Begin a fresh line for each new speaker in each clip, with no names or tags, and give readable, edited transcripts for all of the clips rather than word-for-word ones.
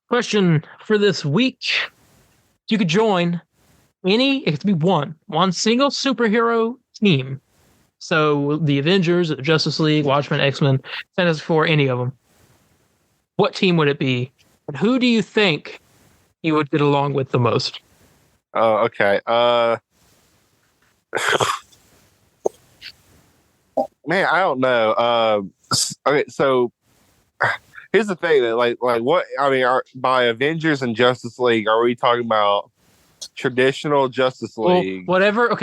Question for this week. You could join it could be one single superhero team. So the Avengers, the Justice League, Watchmen, X-Men, Fantastic Four, any of them. What team would it be? And who do you think you would get along with the most?
Oh, okay. Man, I don't know. Okay, so here's the thing that like what I mean, by Avengers and Justice League, are we talking about traditional Justice League?
Well,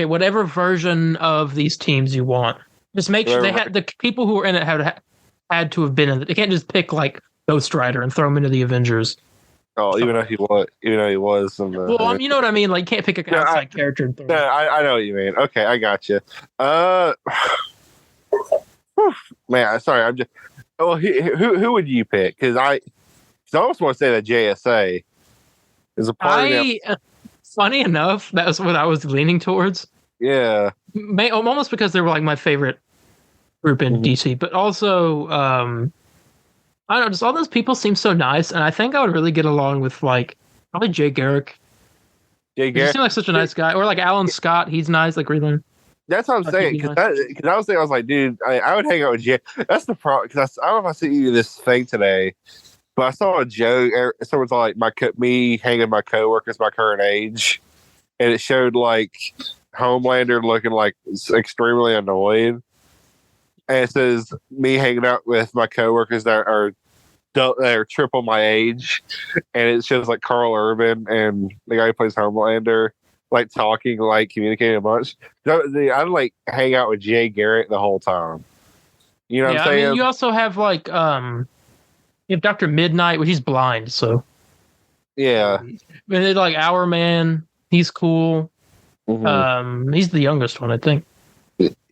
whatever version of these teams you want. Just make sure they had the people who were in it had to have been in it. They can't just pick like Ghost Rider and throw him into the Avengers.
Oh, even though he was.
Well, you know what I mean. Like, you can't pick an outside character. And throw
him. I know what you mean. Okay, I got you. Man, sorry. I'm just. Well, who would you pick? Because I almost want to say that JSA is a part of them.
Funny enough, that was what I was leaning towards.
Yeah.
Almost because they were like my favorite group in DC, but also, I don't know, just all those people seem so nice, and I think I would really get along with like probably Jay Garrick. He seemed like such a nice guy, or like Alan Scott. He's nice, like Greenland.
That's what I'm saying. Because I was like, dude, I would hang out with Jay. That's the problem. Because I don't know if I sent you this thing today, but I saw a joke. Someone's like, me hanging with my coworkers my current age, and it showed like Homelander looking like extremely annoyed, and it says me hanging out with my coworkers that are triple my age, and it shows like Carl Urban and the guy who plays Homelander like talking, like communicating a bunch. I'd like hang out with Jay Garrett the whole time. You know what I'm saying?
I mean, you also have like you have Dr. Midnight, which he's blind, so
yeah.
And like Our Man, he's cool. Mm-hmm. He's the youngest one, I think.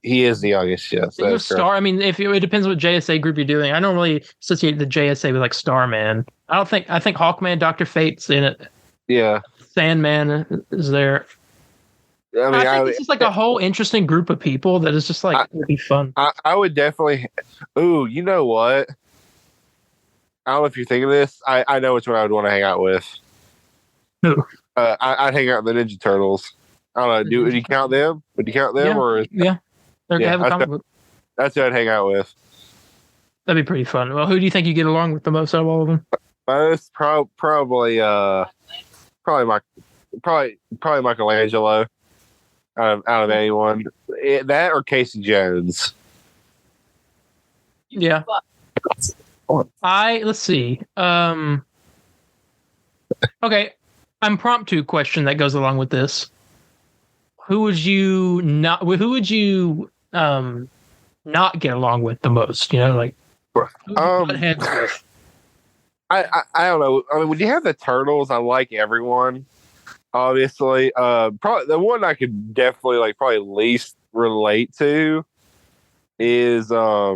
He is the youngest, yes.
Star. I mean, it depends what JSA group you're doing. I normally associate the JSA with like Starman. I think Hawkman, Dr. Fate's in it.
Yeah.
Sandman is there. I think it's just like a whole interesting group of people that is just like would be fun.
I would definitely. Ooh, you know what? I don't know if you think of this. I know which one I would want to hang out with.
Who?
I'd hang out with the Ninja Turtles. I don't know. Would you count them? Or
yeah.
That's who I'd hang out with.
That'd be pretty fun. Well, who do you think you get along with the most out of all of them?
Most probably Michelangelo. Out of anyone, that or Casey Jones.
Yeah. Let's see. Okay, impromptu question that goes along with this. Who would you not get along with the most? You know, like
I don't know. I mean, when you have the Turtles, I like everyone. Obviously, probably the one I could definitely probably least relate to is I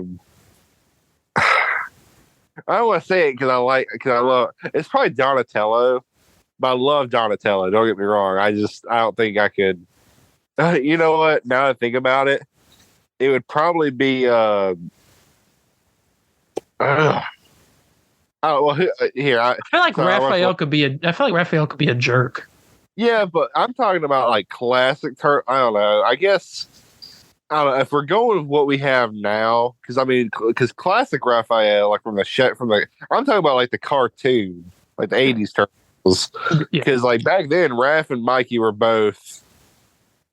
don't want to say it because I love it's probably Donatello, but I love Donatello. Don't get me wrong. I don't think I could. You know what? Now that I think about it, it would probably be here. I
feel like Raphael could be a jerk.
Yeah, but I'm talking about like classic I don't know. I guess I don't know if we're going with what we have now, because classic Raphael, like I'm talking about like the cartoon, like the '80s Turtles, because like back then, Raph and Mikey were both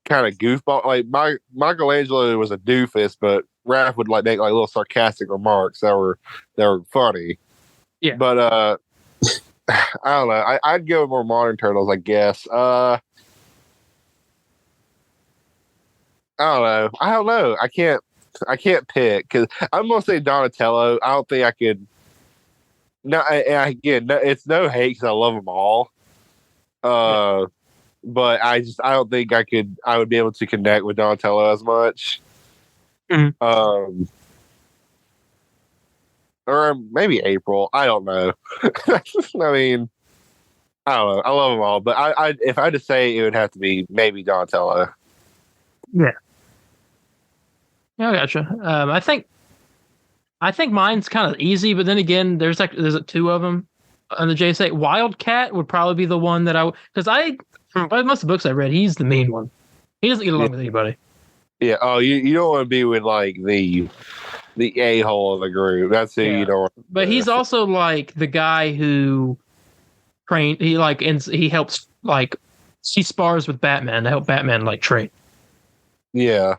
kind of goofball. Like Michelangelo was a doofus, but Raph would like make like little sarcastic remarks that were funny.
Yeah,
but I don't know. I'd go with more modern Turtles, I guess. I don't know. I can't pick because I'm gonna say Donatello. I don't think I could. No, again, it's no hate because I love them all. But I don't think I could. I would be able to connect with Donatello as much.
Mm-hmm.
Or maybe April. I don't know. I mean, I don't know. I love them all, but I if I had to say, it would have to be maybe Donatello.
Yeah. Yeah, I gotcha. I think mine's kind of easy, but then again, there's two of them. on the JSA. Wildcat would probably be the one that because from most of the books I read, he's the main one. He doesn't get along with anybody.
Yeah. Oh, you don't want to be with like the a-hole of the group. That's who you don't want.
But he's also like the guy who trained. He helps he spars with Batman to help Batman like train.
Yeah.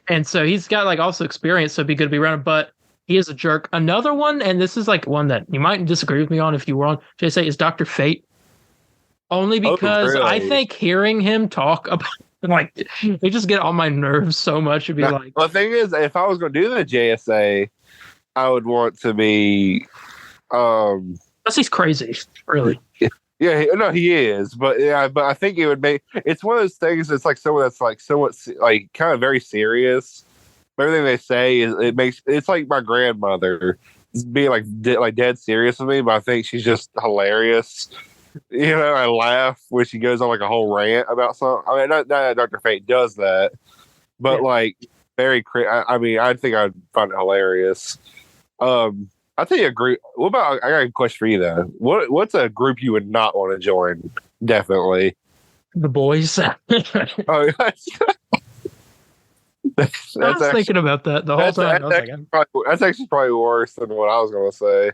And so he's got like also experience, so it'd be good to be around him. But he is a jerk. Another one, and this is like one that you might disagree with me on if you were on JSA, is Dr. Fate. Only because I think hearing him talk about they just get on my nerves so much. It'd be like,
the thing is, if I was going to do the JSA, I would want to be.
Unless he's crazy, really.
Yeah, no, he is, but I think it would make. It's one of those things. It's like someone that's like somewhat like kind of very serious. Everything they say it's like my grandmother being like dead serious with me, but I think she's just hilarious. I laugh when she goes on like a whole rant about something. I mean, not that Dr. Fate does that, but like very. I think I'd find it hilarious. I'll tell you a group. What about? I got a question for you though. What's a group you would not want to join? Definitely
the boys.
Oh,
I was thinking about that the whole time.
That's actually probably worse than what I was going to say.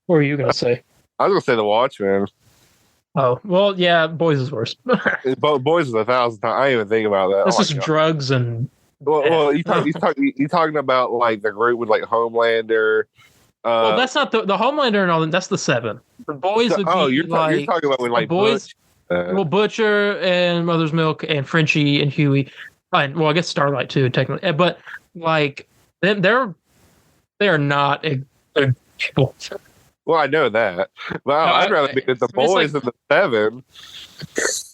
What were you going to say?
I was going to say the Watchmen.
Oh well, yeah, boys is worse.
Boys is 1,000 times. I didn't even think about that.
That's just drugs and.
Well, you talking about like the group with like Homelander.
Well, that's not the Homelander and all that. That's the 7. The boys would be
you're talking about with like
boys.
Butch.
Butcher and Mother's Milk and Frenchie and Huey. Fine. Well, I guess Starlight too, technically. But like they're not a people.
Well, I know that, but I'd rather be with the boys than the 7.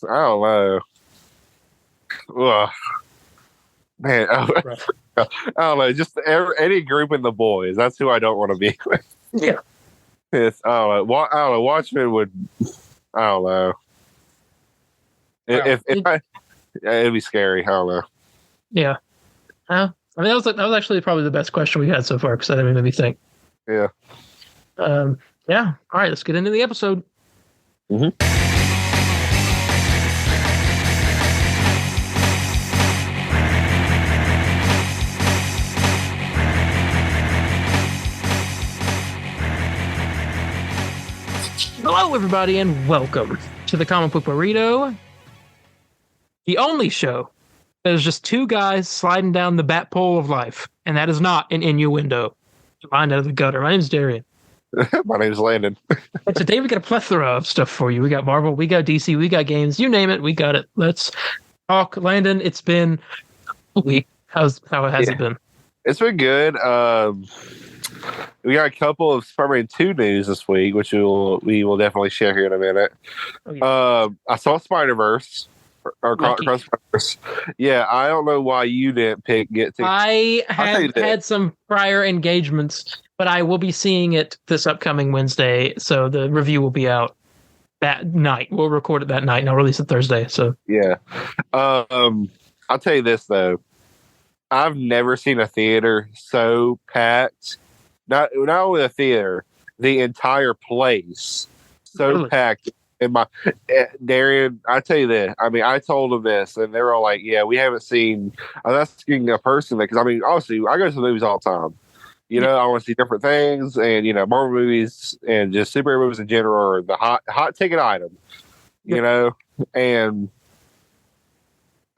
I don't know. Ugh. Man, I don't know. Just any group in the boys. That's who I don't want to be with.
Yeah.
I don't know. Watchmen would. I don't know. It'd be scary. I don't know.
Yeah. I mean, that was actually probably the best question we had so far because that made me think.
Yeah.
Yeah. All right. Let's get into the episode.
Mm-hmm.
Hello, everybody, and welcome to the Comic Book Burrito, the only show that is just 2 guys sliding down the bat pole of life, and that is not an innuendo. Mind out of the gutter. My name's Darien.
My name's Landon.
And today we got a plethora of stuff for you. We got Marvel, we got DC, we got games. You name it, we got it. Let's talk. Landon, it's been a week. How has it been?
It's been good. We got a couple of Spider-Man 2 news this week, which we will definitely share here in a minute. Oh, yeah. I saw Spider-Verse or Cross Spider-Verse. Yeah, I don't know why you didn't get to.
I have had some prior engagements, but I will be seeing it this upcoming Wednesday, so the review will be out that night. We'll record it that night, and I'll release it Thursday. So
yeah, I'll tell you this though. I've never seen a theater so packed. Not only the theater, the entire place so really? Packed. In my Darien, I tell you this. I mean, I told them this, and they were all like, "Yeah, we haven't seen." I was asking a person because I mean, obviously, I go to the movies all the time. I want to see different things, and Marvel movies and just superhero movies in general are the hot ticket item. And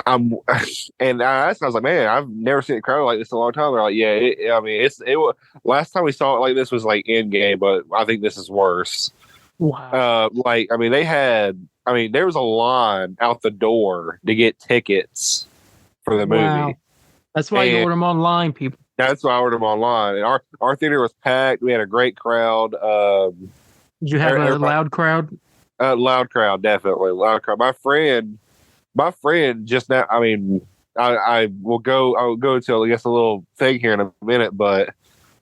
I asked, I was like, man, I've never seen a crowd like this in a long time. They're like, yeah, last time we saw it like this was like Endgame, but I think this is worse.
Wow.
There was a line out the door to get tickets for the movie.
That's why you order them online, people.
That's why I ordered them online. And our theater was packed. We had a great crowd.
Did you have a loud crowd?
Loud crowd, definitely. Loud crowd. My friend just now, I mean, I'll go to, I guess, a little thing here in a minute, but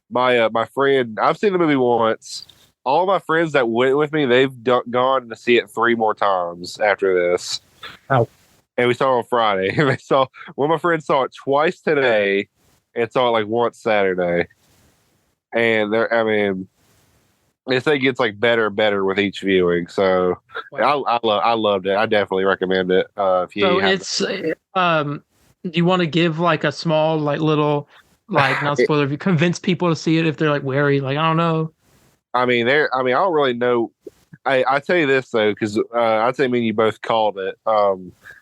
my friend, I've seen the movie once. All my friends that went with me, they've gone to see it 3 more times after this.
Oh.
And we saw it on Friday. One of my friends saw it twice today and saw it like once Saturday. And They say it gets like better and better with each viewing. So
Wow.
I loved it. I definitely recommend it. If you
So
have
it's do you want to give like a small like little like not spoiler if you convince people to see it if they're like wary like I don't know.
I mean, I don't really know. I tell you this though, because I'd say me and you both called it.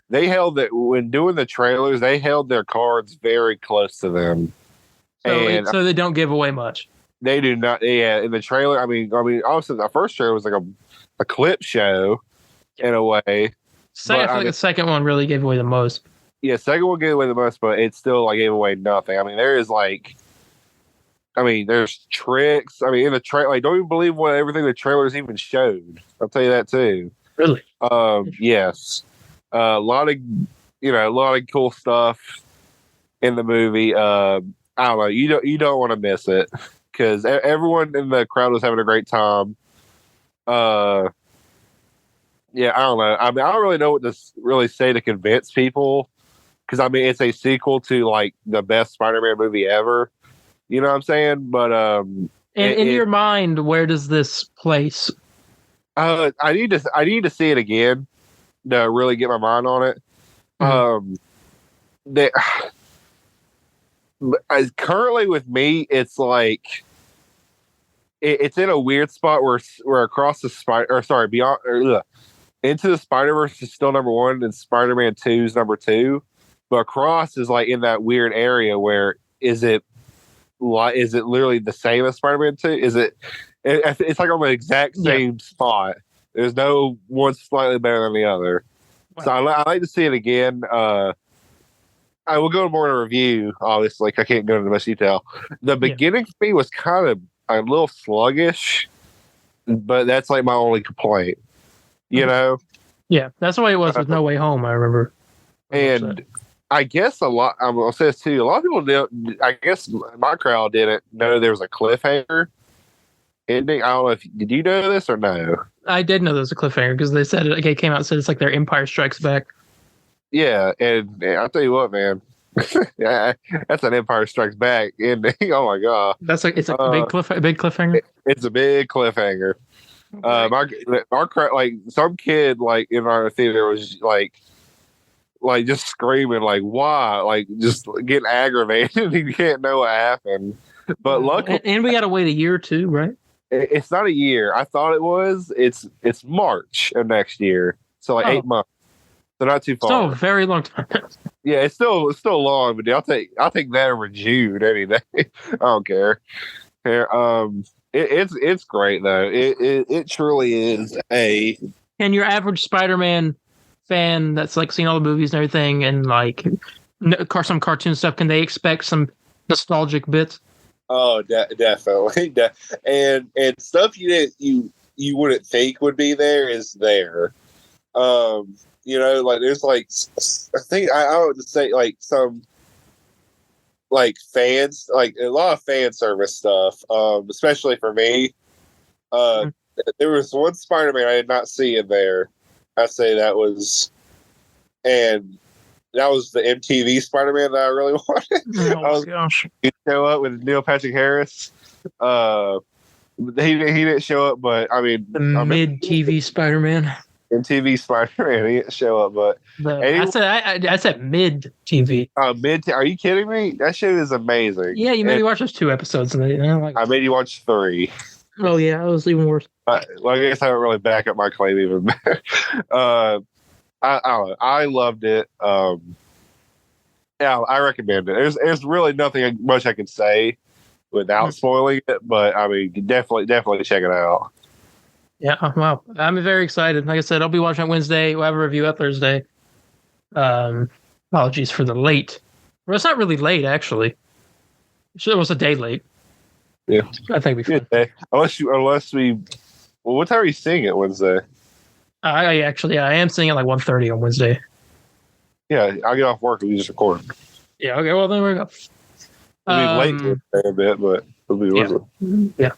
They held that when doing the trailers, they held their cards very close to them, and
So they don't give away much.
they do not. Yeah, in the trailer, I mean, obviously the first trailer was like a clip show in a way.
I feel like the second one really gave away the most.
Yeah, second one gave away the most, but it still like gave away nothing. I mean, there's tricks. I mean, in the trailer, like, don't even believe what everything the trailers even showed. I'll tell you that too.
Really?
Yes. A lot of cool stuff in the movie. I don't know. You don't want to miss it because everyone in the crowd was having a great time. Yeah, I don't know. I mean, I don't really know what to really say to convince people because I mean, it's a sequel to like the best Spider-Man movie ever. You know what I'm saying? But
in your mind, where does this place?
I need to see it again to really get my mind on it. Currently with me, it's like it's in a weird spot where across the beyond Into the Spider-Verse is still number one, and Spider-Man 2 is number two. But Across is like in that weird area where is it literally the same as Spider-Man 2? It's like on the exact same spot. There's no one slightly better than the other. Wow. So I like to see it again. I will go more in a review, obviously. I can't go into much detail. The beginning for me was kind of a little sluggish, but that's like my only complaint. You know?
Yeah, that's the way it was with No Way Home, I remember.
And I guess I'm gonna say this too. A lot of people didn't. I guess my crowd didn't know there was a cliffhanger ending. I don't know if did you know this or no?
I did know there was a cliffhanger because they said it came out and said it's like their Empire Strikes Back.
Yeah, and I'll tell you what, man. Yeah, that's an Empire Strikes Back ending. Oh my god,
it's a big cliffhanger.
It's a big cliffhanger. Our crowd, like some kid, like in our theater was like just screaming, like why, like just getting aggravated. You can't know what happened. But luckily,
and we got to wait a year too, right?
It's not a year. I thought it was. It's March of next year, so like 8 months. So not too far.
Still a very long time.
Yeah, it's still long, but I'll take that over June any day. I don't care. Here, it's great though. It truly is a.
And your average Spider-Man fan that's like seen all the movies and everything, and like some cartoon stuff, can they expect some nostalgic bits?
Oh, definitely, and stuff you wouldn't think would be there is there. Like there's like I think I would say like some like fans, like a lot of fan service stuff, especially for me. There was one Spider-Man I did not see in there. I say that was the MTV Spider-Man that I really wanted.
Oh my gosh!
He'd show up with Neil Patrick Harris. He didn't show up, but I mean,
the mid-TV Spider-Man.
MTV Spider-Man, he didn't show up, but
I said mid-TV.
Are you kidding me? That shit is amazing.
Yeah, you made me watch those 2 episodes, and
I made you watch 3.
Oh yeah, it was even worse.
I guess I don't really back up my claim even better. I loved it. Yeah, I recommend it. There's really nothing much I can say without spoiling it, but I mean, definitely check it out.
Yeah, wow. I'm very excited. Like I said, I'll be watching it Wednesday. We'll have a review up Thursday. Apologies for the late. Well, it's not really late, actually. It was a day late.
Yeah.
I think we fine.
Unless we... Well, what time are you seeing it Wednesday?
I am seeing it like 1:30 on Wednesday.
Yeah, I'll get off work and we just record.
Yeah, okay, well, then we go.
It'll be late a bit, but it'll be worth
it. Yeah.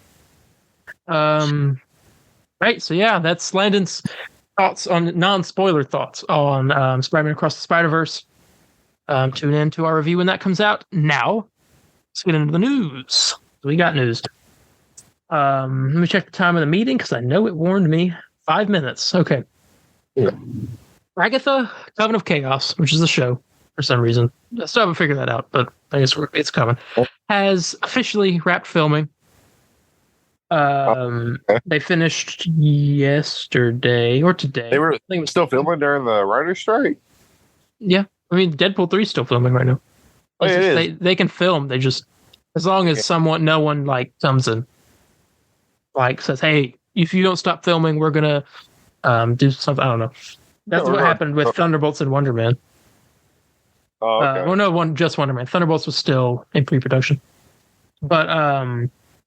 Right, so yeah, that's Landon's thoughts on non-spoiler thoughts on Spider-Man Across the Spider-Verse. Tune in to our review when that comes out. Now, let's get into the news. We got news. Let me check the time of the meeting because I know it warned me. 5 minutes. Okay.
Yeah.
Agatha, Coven of Chaos, which is the show for some reason. I still haven't figured that out, but I guess it's coming. Has officially wrapped filming. They finished yesterday or today.
They were still filming during the writer's strike?
Yeah. I mean, Deadpool 3 is still filming right now.
Oh, it is.
They can film. They just, as long as no one like comes and like says, hey, if you don't stop filming, we're going to do something. I don't know. That's what happened with Thunderbolts and Wonder Man.
Oh, okay.
Just Wonder Man. Thunderbolts was still in pre-production. But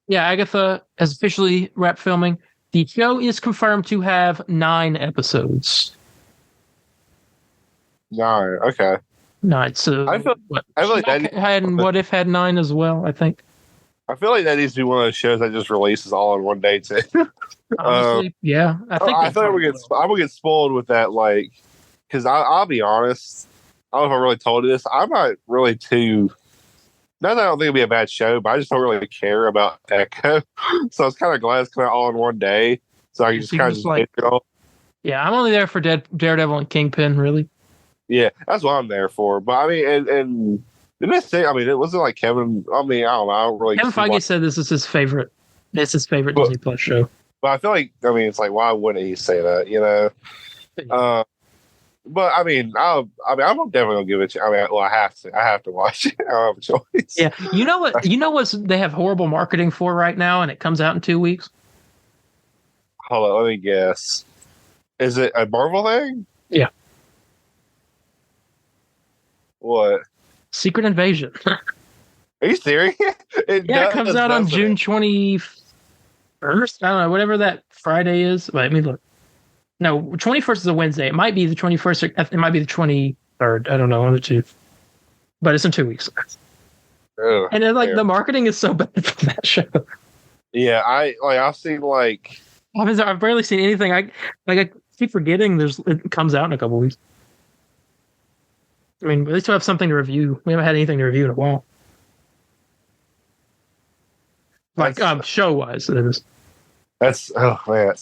yeah, Agatha has officially wrapped filming. The show is confirmed to have 9 episodes.
9, okay.
9. So
I feel like that
What If had 9 as well, I think.
I feel like that needs to be one of those shows that just releases all in one day too.
Honestly, yeah. I think
I thought I'm gonna get spoiled with that, like, because I'll be honest. I don't know if I really told you this. I'm not really too. Not that I don't think it'd be a bad show, but I just don't really care about Echo. So I was kind of glad it's coming out all in one day, so I can just kind of like, it all.
Yeah, I'm only there for Daredevil and Kingpin, really.
Yeah, that's what I'm there for. But I mean, and didn't I say? I mean, it wasn't like Kevin. I mean, I don't know. I don't really.
Kevin Feige said this is his favorite. It's his favorite Disney Plus show.
But I feel like, I mean, it's like, why wouldn't he say that? You know. But I mean, I'm definitely gonna give it. I mean, well, I have to watch it. I don't have a choice.
Yeah, you know what? You know what? They have horrible marketing for right now, and it comes out in 2 weeks.
Hold on, let me guess. Is it a Marvel thing?
Yeah.
What?
Secret Invasion.
Are you serious?
It comes out on June 21st. I don't know, whatever that Friday is. Wait, let me look. No, 21st is a Wednesday. It might be the 21st. Or it might be the 23rd. I don't know, one of the two. But it's in 2 weeks.
Oh,
and then, like, the marketing is so bad for that show.
Yeah, I've seen like.
I've barely seen anything. I keep forgetting it comes out in a couple weeks. I mean, at least we have something to review. We haven't had anything to review in a while. Like, show wise, it is.
That's oh man,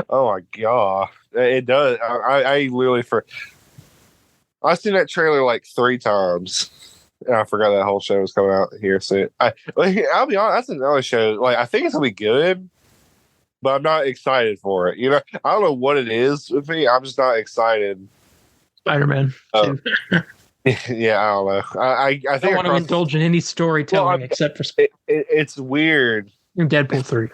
oh my god, it does. I literally I've seen that trailer like 3 times, and I forgot that whole show was coming out here. So I'll be honest, that's another show. Like, I think it's gonna be good, but I'm not excited for it. You know, I don't know what it is with me. I'm just not excited.
Spider-Man.
Yeah, I don't know. I think I
don't want to indulge in any storytelling except for
it's weird.
Deadpool 3.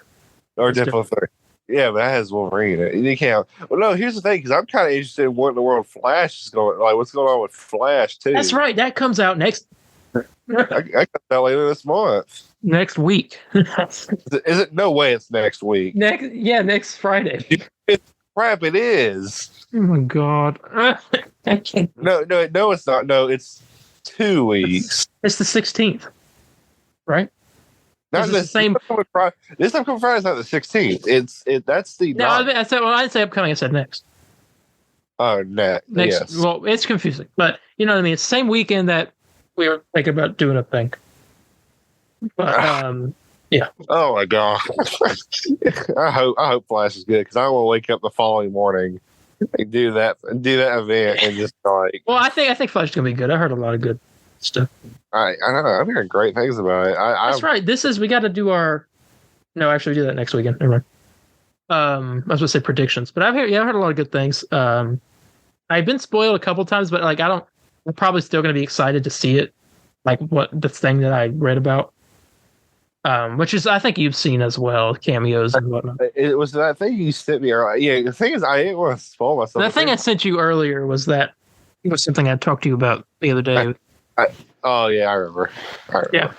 Or Deadpool 3. Yeah, but that has Wolverine in it. You can't. Well, no, here's the thing, because I'm kind of interested in what in the world Flash is going. Like, what's going on with Flash too?
That's right. That comes out next.
I comes out later this month.
Next week.
Is it? No way. It's next week.
Next Friday.
Crap! It is.
Oh my god. I can't.
No, it's not. No, it's 2 weeks.
It's the 16th, right?
Not the same. This upcoming Friday is not the 16th. That's the.
No, I said. Well, I didn't say upcoming. I said next.
Oh, next. Yes.
Well, it's confusing, but you know what I mean. It's the same weekend that we were thinking about doing a thing. But yeah.
Oh my god. I hope Flash is good, because I want to wake up the following morning and do that event and just like.
Well, I think Flash is gonna be good. I heard a lot of good stuff.
I don't know. I'm hearing great things about it.
That's right. We got to do our. No, actually, we do that next weekend. Never mind. I was going to say predictions, but I've heard a lot of good things. I've been spoiled a couple times, but like I'm probably still going to be excited to see it. Like what the thing that I read about, which is I think you've seen as well, cameos and whatnot.
It was that thing you sent me earlier. Yeah, the thing is, I didn't want to spoil myself.
The thing I sent you earlier was something I talked to you about the other day.
Oh yeah, I remember.
Yeah.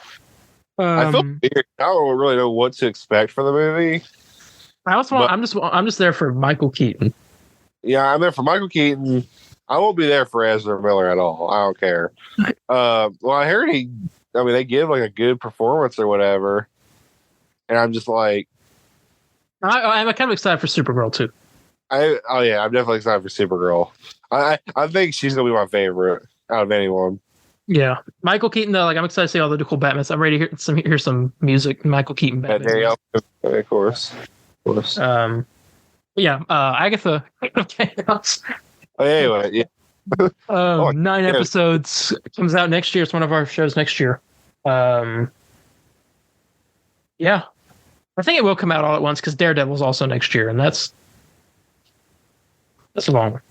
I feel weird. I don't really know what to expect for the movie.
I'm just there for Michael Keaton.
Yeah, I'm there for Michael Keaton. I won't be there for Ezra Miller at all. I don't care. Well, I heard they give like a good performance or whatever, and I'm just like,
I'm kind of excited for Supergirl too.
I'm definitely excited for Supergirl. I think she's gonna be my favorite out of anyone.
Yeah, Michael Keaton though. Like, I'm excited to see all the cool Batmans. I'm ready to hear some music. Michael Keaton Batman.
Of course.
Agatha.
Anyway, yeah.
9 episodes comes out next year. It's one of our shows next year. Yeah, I think it will come out all at once because Daredevil's also next year, and that's a long one.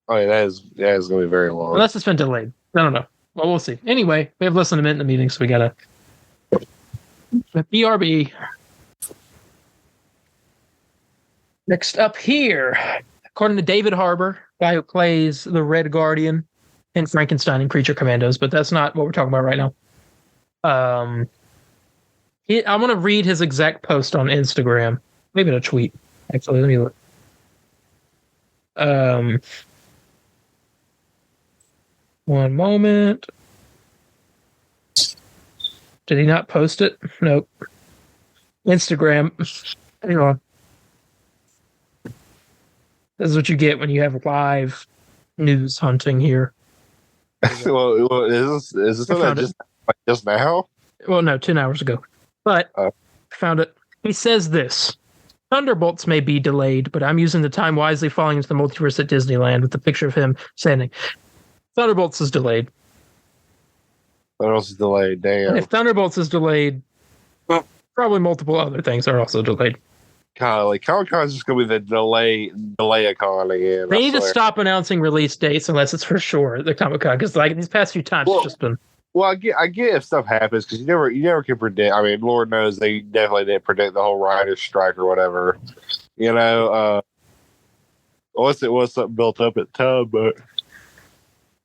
Oh yeah, that is going to be very long.
Unless it's been delayed. I don't know. Well, we'll see. Anyway, we have less than a minute in the meeting, so we gotta. BRB. Next up here, according to David Harbour, guy who plays the Red Guardian in Frankenstein and Creature Commandos, but that's not what we're talking about right now. I want to read his exact post on Instagram. Maybe a tweet. Actually, let me look. One moment. Did he not post it? Nope. Instagram. Hang on. This is what you get when you have live news hunting here.
Well, is this just now?
Well, no, 10 hours ago. But found it. He says this. Thunderbolts may be delayed, but I'm using the time wisely, falling into the multiverse at Disneyland with the picture of him standing. Thunderbolts is delayed.
Thunderbolts is delayed, damn.
And if Thunderbolts is delayed, well, probably multiple other things are also delayed.
Golly, Comic-Con is just going to be the delay-a-con again.
They need to stop announcing release dates unless it's for sure, the Comic-Con, because like these past few times it's just been...
Well, I get if stuff happens, because you never can predict. I mean, Lord knows they definitely didn't predict the whole writer's strike or whatever. You know, unless it was something built up at the time, but...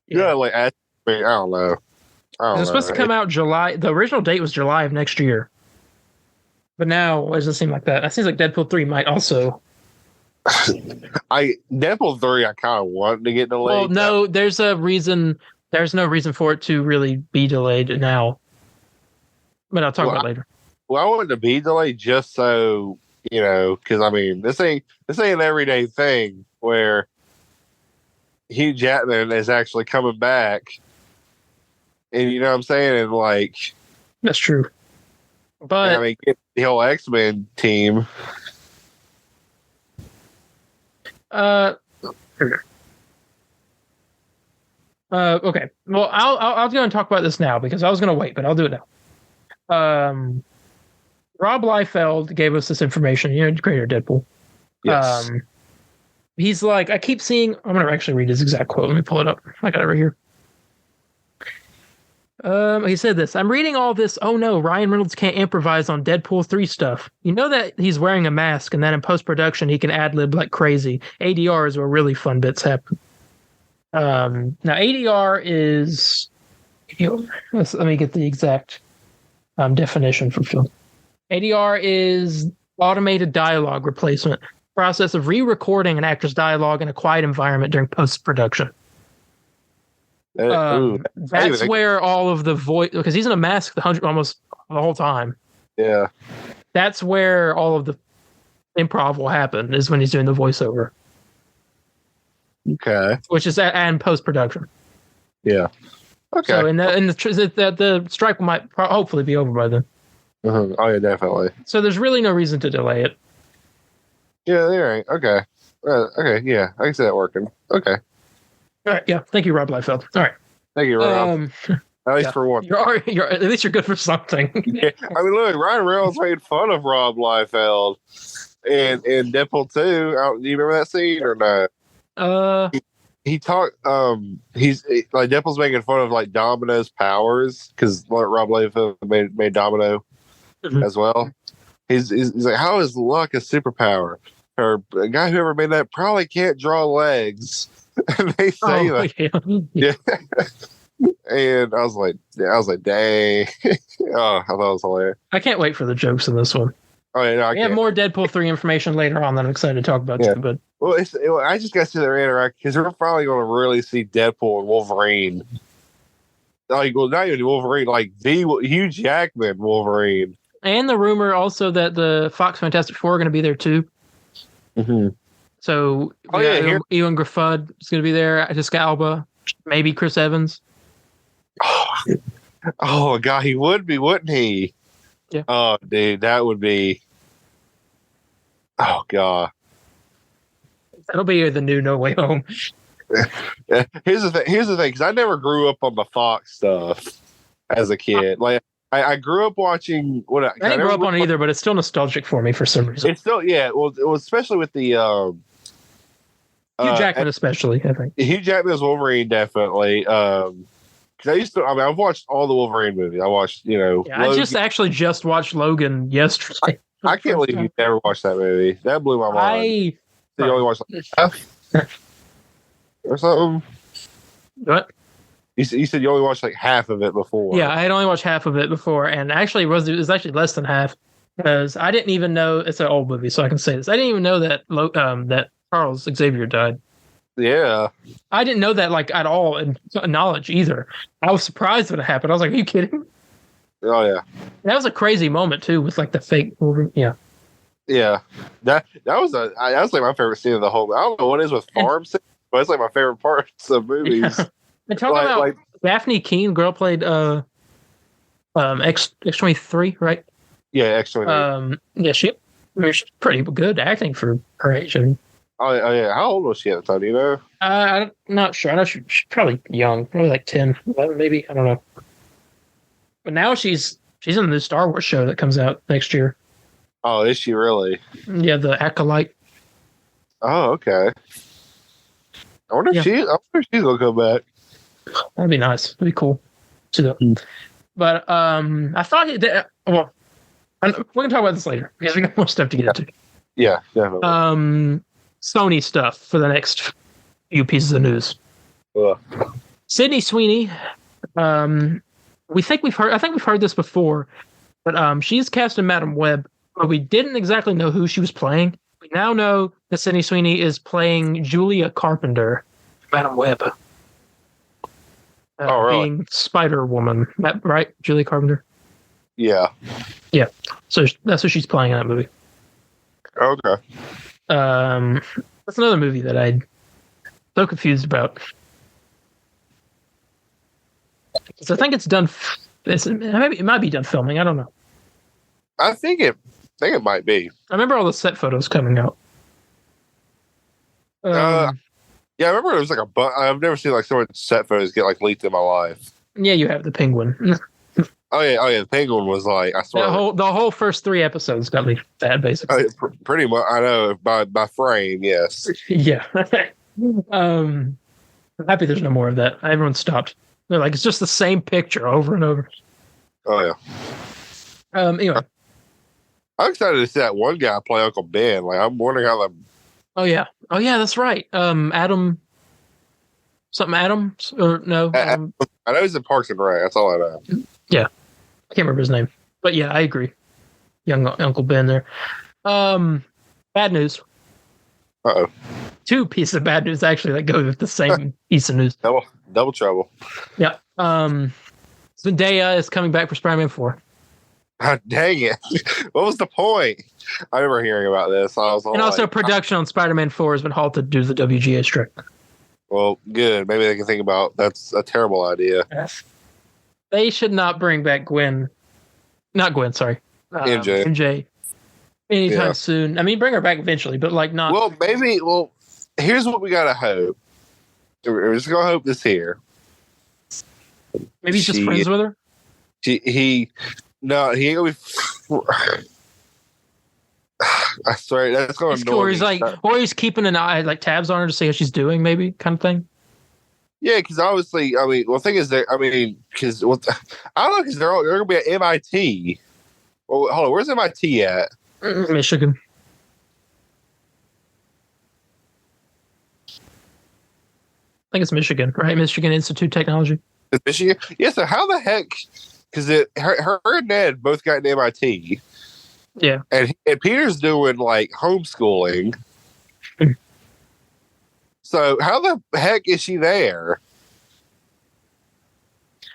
Yeah, like, I don't know.
It's supposed to come out July. The original date was July of next year. But now, it doesn't seem like that. It seems like Deadpool 3 might also...
Deadpool 3, I kind of want to get delayed.
Well, no, there's a reason... There's no reason for it to really be delayed now. But I'll talk about it later.
Well, I want it to be delayed just so, you know, because, I mean, this ain't an everyday thing where Hugh Jackman is actually coming back. And you know what I'm saying? And like...
That's true. But...
I mean, get the whole X-Men team.
Okay. Well, I'll go and talk about this now because I was going to wait, but I'll do it now. Rob Liefeld gave us this information. You know, creator Deadpool.
Yes.
He's like, I keep seeing. I'm going to actually read his exact quote. Let me pull it up. I got it right here. He said this. I'm reading all this. Oh no, Ryan Reynolds can't improvise on Deadpool 3 stuff. You know that he's wearing a mask, and then in post production he can ad lib like crazy. ADR is where really fun bits happen. Now ADR is, let me get the exact definition for film. ADR is automated dialogue replacement, process of re-recording an actor's dialogue in a quiet environment during post-production. That's where all of the voice, because he's in a mask almost the whole time.
Yeah.
That's where all of the improv will happen, is when he's doing the voiceover.
Okay.
Which is and post-production.
Yeah. Okay.
So the strike might hopefully be over by then.
Uh-huh. Oh yeah, definitely.
So there's really no reason to delay it.
Yeah, you're right. Okay. Okay. Yeah, I can see that working. Okay.
All right. Yeah. Thank you, Rob Liefeld. All right.
Thank you, Rob. At least for one.
You're at least you're good for something.
Yeah. I mean, look, Ryan Reynolds made fun of Rob Liefeld in Deadpool 2. Do you remember that scene or not? He talked. He's like Deadpool's making fun of like Domino's powers because Rob Liefeld made Domino as well. He's like, how is luck a superpower? Or a guy who ever made that probably can't draw legs. And they say that. Yeah. And I was like, dang. Oh, I thought it was hilarious.
I can't wait for the jokes in this one.
Oh yeah, no,
we have more Deadpool 3 information later on that I'm excited to talk about too. But
I just got to see their interact because we're finally going to really see Deadpool and Wolverine. Like, well, not even Wolverine, like the Hugh Jackman Wolverine.
And the rumor also that the Fox Fantastic Four are going to be there too.
Mm-hmm.
So, Ewan Gruffudd is going to be there. Jessica Alba, maybe Chris Evans.
Oh God, he would be, wouldn't he?
Yeah.
Oh, dude, that would be. Oh God.
That'll be the new No Way Home.
Here's the thing. Because I never grew up on the Fox stuff as a kid. Like I grew up watching.
I didn't grow up on it either, but it's still nostalgic for me for some reason.
It's still, yeah. Well, especially with the
Hugh Jackman, especially. I think
Hugh Jackman's Wolverine definitely. Because I've watched all the Wolverine movies. I watched,
Yeah, I just watched Logan yesterday.
I can't believe you never watched that movie. That blew my mind. You only watched like half or something.
What?
You said you only watched like half of it before.
Yeah, I had only watched half of it before, and actually it was actually less than half because I didn't even know it's an old movie, so I can say this. I didn't even know that that Charles Xavier died.
Yeah.
I didn't know that like at all in knowledge either. I was surprised when it happened. I was like, "Are you kidding?"
Oh yeah.
That was a crazy moment too, with like the fake Wolverine. Yeah.
Yeah. That was like my favorite scene of the whole. I don't know what it is with farm scenes, but it's like my favorite parts of movies.
Yeah. And talking about Daphne Keane, girl played X-23, right?
Yeah, X-23.
Yeah, she's pretty good acting for her age. I mean,
oh yeah, how old was she at the time? Do you know?
I'm not sure. I know she's probably young, probably like 10, 11 maybe. I don't know. But now she's in the new Star Wars show that comes out next year.
Oh, is she really?
Yeah, the Acolyte.
Oh, okay. I wonder if she's gonna come back.
That'd be nice. That'd be cool. But I thought well, we can talk about this later because we got more stuff to get into.
Yeah, definitely.
Sony stuff for the next few pieces of news. Sydney Sweeney. I think we've heard this before, but she's cast in Madam Web, but we didn't exactly know who she was playing. We now know that Sydney Sweeney is playing Julia Carpenter, Madam Web.
Really?
Being Spider-Woman, right? Julia Carpenter.
Yeah.
Yeah. So that's what she's playing in that movie.
Okay.
That's another movie that I'm so confused about. So I think it's done. Maybe it might be done filming. I don't know.
I think it might be.
I remember all the set photos coming out.
Yeah, I remember it was like I've never seen like so much set photos get like leaked in my life.
Yeah, you have the penguin.
Oh yeah, the penguin was like I swear
the whole first 3 episodes got leaked. That basically.
Pretty much, I know by frame, yes.
Yeah. I'm happy there's no more of that. Everyone stopped. They're like, it's just the same picture over and over.
Oh yeah.
Anyway,
I'm excited to see that one guy play Uncle Ben. Like I'm wondering how the.
Oh yeah, that's right. Adam. Something Adams or no?
I know he's in Parks and Rec. That's all I know.
Yeah, I can't remember his name, but yeah, I agree. Young Uncle Ben there. Bad news. 2 pieces of bad news actually that go with the same piece of news.
Double trouble.
Yeah. Zendaya is coming back for Spider-Man 4.
God dang it! What was the point? I remember hearing about this. I was
and also, production on Spider-Man 4 has been halted due to the WGA strike.
Well, good. Maybe they can think about that's a terrible idea.
Yes. They should not bring back Gwen. Not Gwen, sorry. MJ. Anytime soon. I mean, bring her back eventually, but like not.
Well, maybe. Well, here's what we gotta hope. We're just gonna hope this here.
Maybe he's just friends with her.
No, he ain't gonna be. I swear that's going to annoy
me. He's like, or he's keeping an eye, like tabs on her to see how she's doing, maybe kind of thing.
Yeah, because obviously, I mean, well, the thing is that I mean, because I don't know, because they're going to be at MIT. Well, hold on, where's MIT at?
Michigan. I think it's Michigan, right? Michigan Institute of Technology.
It's Michigan. Yeah. So how the heck? Because her and Ned both got an MIT.
Yeah.
And Peter's doing like homeschooling. So how the heck is she there?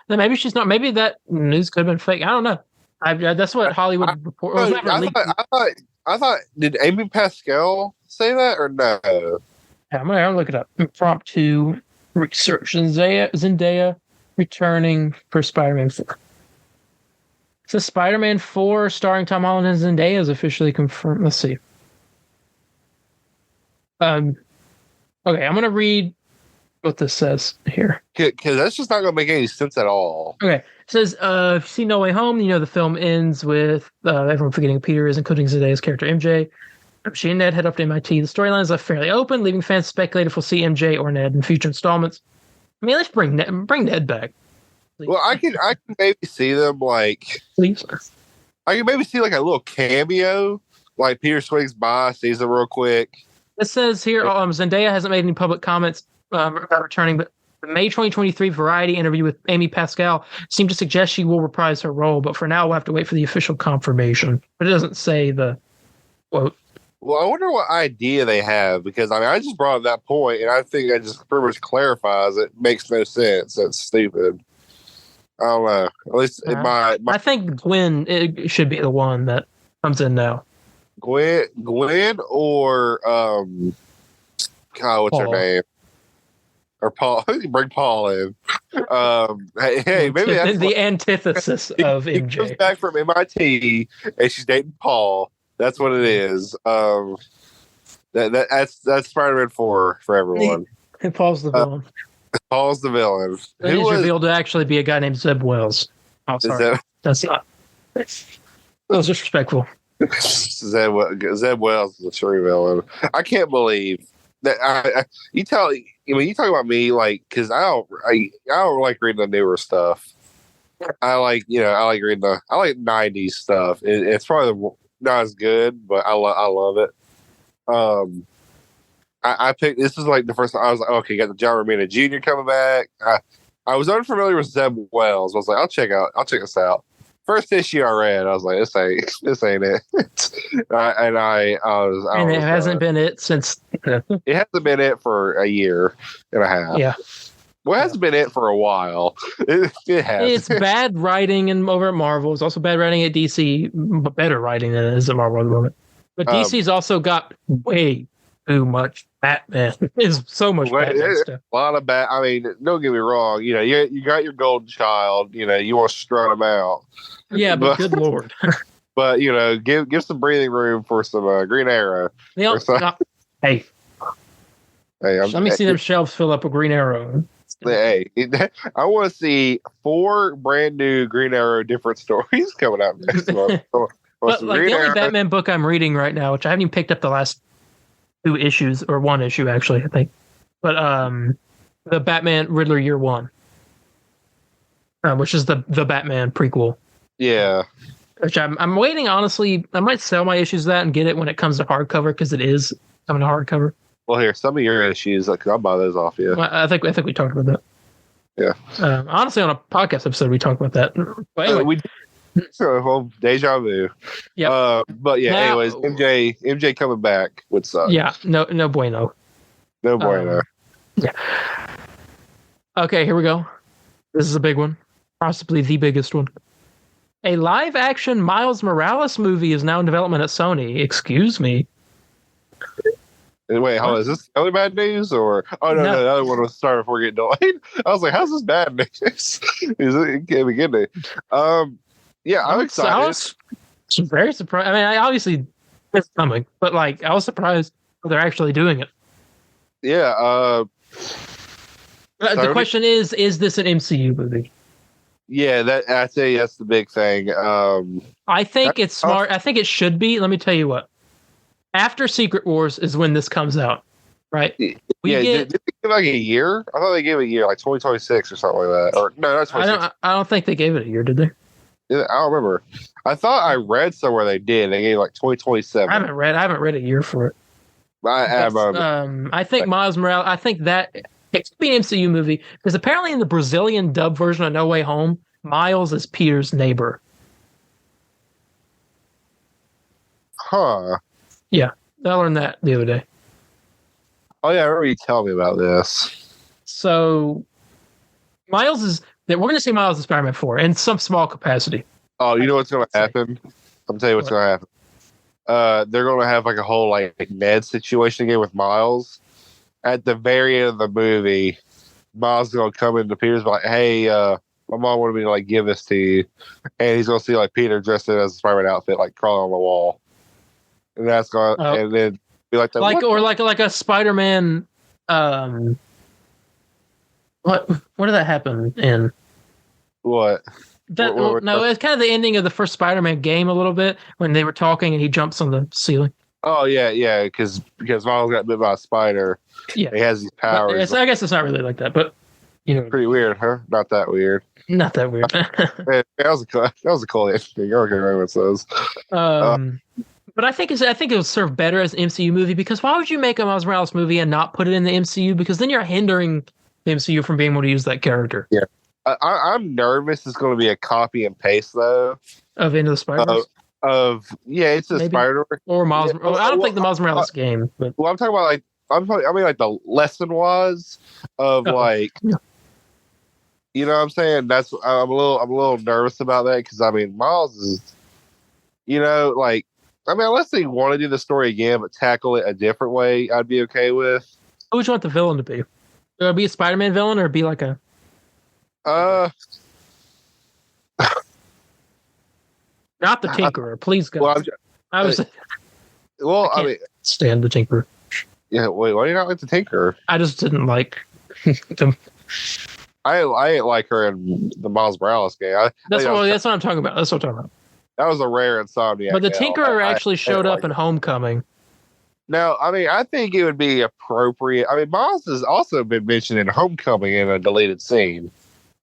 Then maybe she's not. Maybe that news could have been fake. I don't know. That's what Hollywood report.
I thought. Did Amy Pascal say that or no?
Yeah, I'm gonna look it up. Impromptu research. Zendaya returning for Spider-Man 4. So Spider-Man 4 starring Tom Holland and Zendaya is officially confirmed. Let's see. Okay, I'm going to read what this says here.
Because that's just not going to make any sense at all.
Okay. It says, if you see No Way Home, the film ends with everyone forgetting who Peter is, including Zendaya's character MJ. She and Ned head up to MIT. The storyline is left fairly open, leaving fans speculating if we'll see MJ or Ned in future installments. I mean, let's bring Ned back.
Please. Well, I can maybe see them
please.
I can maybe see a little cameo, like Peter swings by, sees them real quick.
It says here, Zendaya hasn't made any public comments about returning, but the May 2023 Variety interview with Amy Pascal seemed to suggest she will reprise her role, but for now we'll have to wait for the official confirmation. But it doesn't say the quote.
Well, I wonder what idea they have, because I just brought up that point, and I think that just pretty much clarifies it. Makes no sense. That's stupid. I don't know. At least my
I think Gwen should be the one that comes in now.
Gwen or God, what's her name? Or Paul? Bring Paul in. Hey, maybe that's
the antithesis of MJ.
She comes back from MIT and she's dating Paul. That's what it is. That's Spider-Man 4 for everyone.
And Paul's the villain.
Paul's the villain.
It is revealed to actually be a guy named Zeb Wells. Oh, sorry. That's not. That was disrespectful.
Zeb Wells is the true villain. I can't believe that. You talk about me, because I don't like reading the newer stuff. I like reading I like 90s stuff. It's probably not as good, but I love it. I picked, this is the first time I was like, okay, got the John Romita Jr. coming back. I was unfamiliar with Zeb Wells. I was like, I'll check this out. First issue I read, I was like, this ain't it. And
it hasn't been it since.
It hasn't been it for a year and a half.
Yeah.
Well, it hasn't been it for a while. It has.
It's bad writing over at Marvel. It's also bad writing at DC, but better writing than it is at Marvel at the moment. But DC's also got way too much Batman. It's so much Batman stuff.
A lot of I mean, don't get me wrong. You got your golden child. You want to strut him out.
Yeah, but good lord.
But give some breathing room for some Green Arrow.
Hey, let me see them shelves fill up with Green Arrow.
Hey, I want to see 4 brand new Green Arrow different stories coming out next month.
But the only Batman book I'm reading right now, which I haven't even picked up the last 2 issues, or 1 issue actually, I think. But the Batman Riddler Year 1, which is the Batman prequel.
Yeah.
Which I'm waiting. Honestly, I might sell my issues of that and get it when it comes to hardcover, because it is coming to hardcover.
Well, here, some of your issues, I'll buy those off you.
I think we talked about that.
Yeah.
Honestly, on a podcast episode, we talked about that. But anyway.
Deja vu.
Yeah.
But yeah, anyways, MJ coming back would suck.
Yeah. No bueno.
No bueno.
Yeah. Okay, here we go. This is a big one. Possibly the biggest one. A live-action Miles Morales movie is now in development at Sony. Excuse me.
Wait, is this other bad news, or no, the other one was starting before getting delayed? I was like, how's this bad news? It can't be good news. Yeah, I'm excited.
I was very surprised. I mean, I obviously it's coming, but I was surprised they're actually doing it.
Yeah.
The question is this an MCU movie?
Yeah, I say that's the big thing.
I think it's smart. I think it should be. Let me tell you what. After Secret Wars is when this comes out, right?
Did they give a year? I thought they gave it a year, 2026 or something like that. Or no, that's 2026.
I don't think they gave it a year, did they?
Yeah, I don't remember. I thought I read somewhere they did. They gave 2027.
I haven't read a year for it. I think Miles Morales. I think that it could be an MCU movie, because apparently in the Brazilian dub version of No Way Home, Miles is Peter's neighbor.
Huh.
Yeah, I learned that the other day.
Oh yeah, I remember you telling me about this.
So, Miles is. We're going to see Miles in Spider-Man 4 in some small capacity.
Oh, you know what's going to happen? I'm telling you what's going to happen. They're going to have a whole Ned situation again with Miles. At the very end of the movie, Miles is gonna come into Peter's like, hey, my mom wanted me to like give this to you, and he's gonna see like Peter dressed in as a Spider-Man outfit, like crawling on the wall, and that's going, and then be like that,
like a Spider-Man. What did that happen in?
What?
No, it's kind of the ending of the first Spider-Man game a little bit when they were talking and he jumps on the ceiling.
Oh yeah, because Miles got bit by a spider.
Yeah,
he has these powers.
I guess it's not really like that, but
pretty weird, huh? Not that weird.
Not that weird.
that was a cool interesting. I don't remember what it says.
But I think it would serve better as an MCU movie, because why would you make a Miles Morales movie and not put it in the MCU? Because then you're hindering the MCU from being able to use that character.
Yeah, I'm nervous it's going to be a copy and paste though
of Into the Spider-Verse.
It's a Spider-Verse
or Miles. I don't think the Miles Morales game. But
I'm talking about like the lesson was of you know what I'm saying? That's I'm a little nervous about that, because I mean Miles is, unless they want to do the story again but tackle it a different way, I'd be okay with.
Who would you want the villain to be? Would it be a Spider-Man villain, or be like a not the Tinkerer, please God. I mean, stand the Tinkerer.
Yeah, wait, why do you not like the Tinkerer?
I just didn't like them.
I ain't like her in the Miles Morales game.
That's what I'm talking about.
That was a rare Insomniac.
But the Tinkerer actually showed up in Homecoming.
No, I mean, I think it would be appropriate. I mean, Miles has also been mentioned in Homecoming in a deleted scene.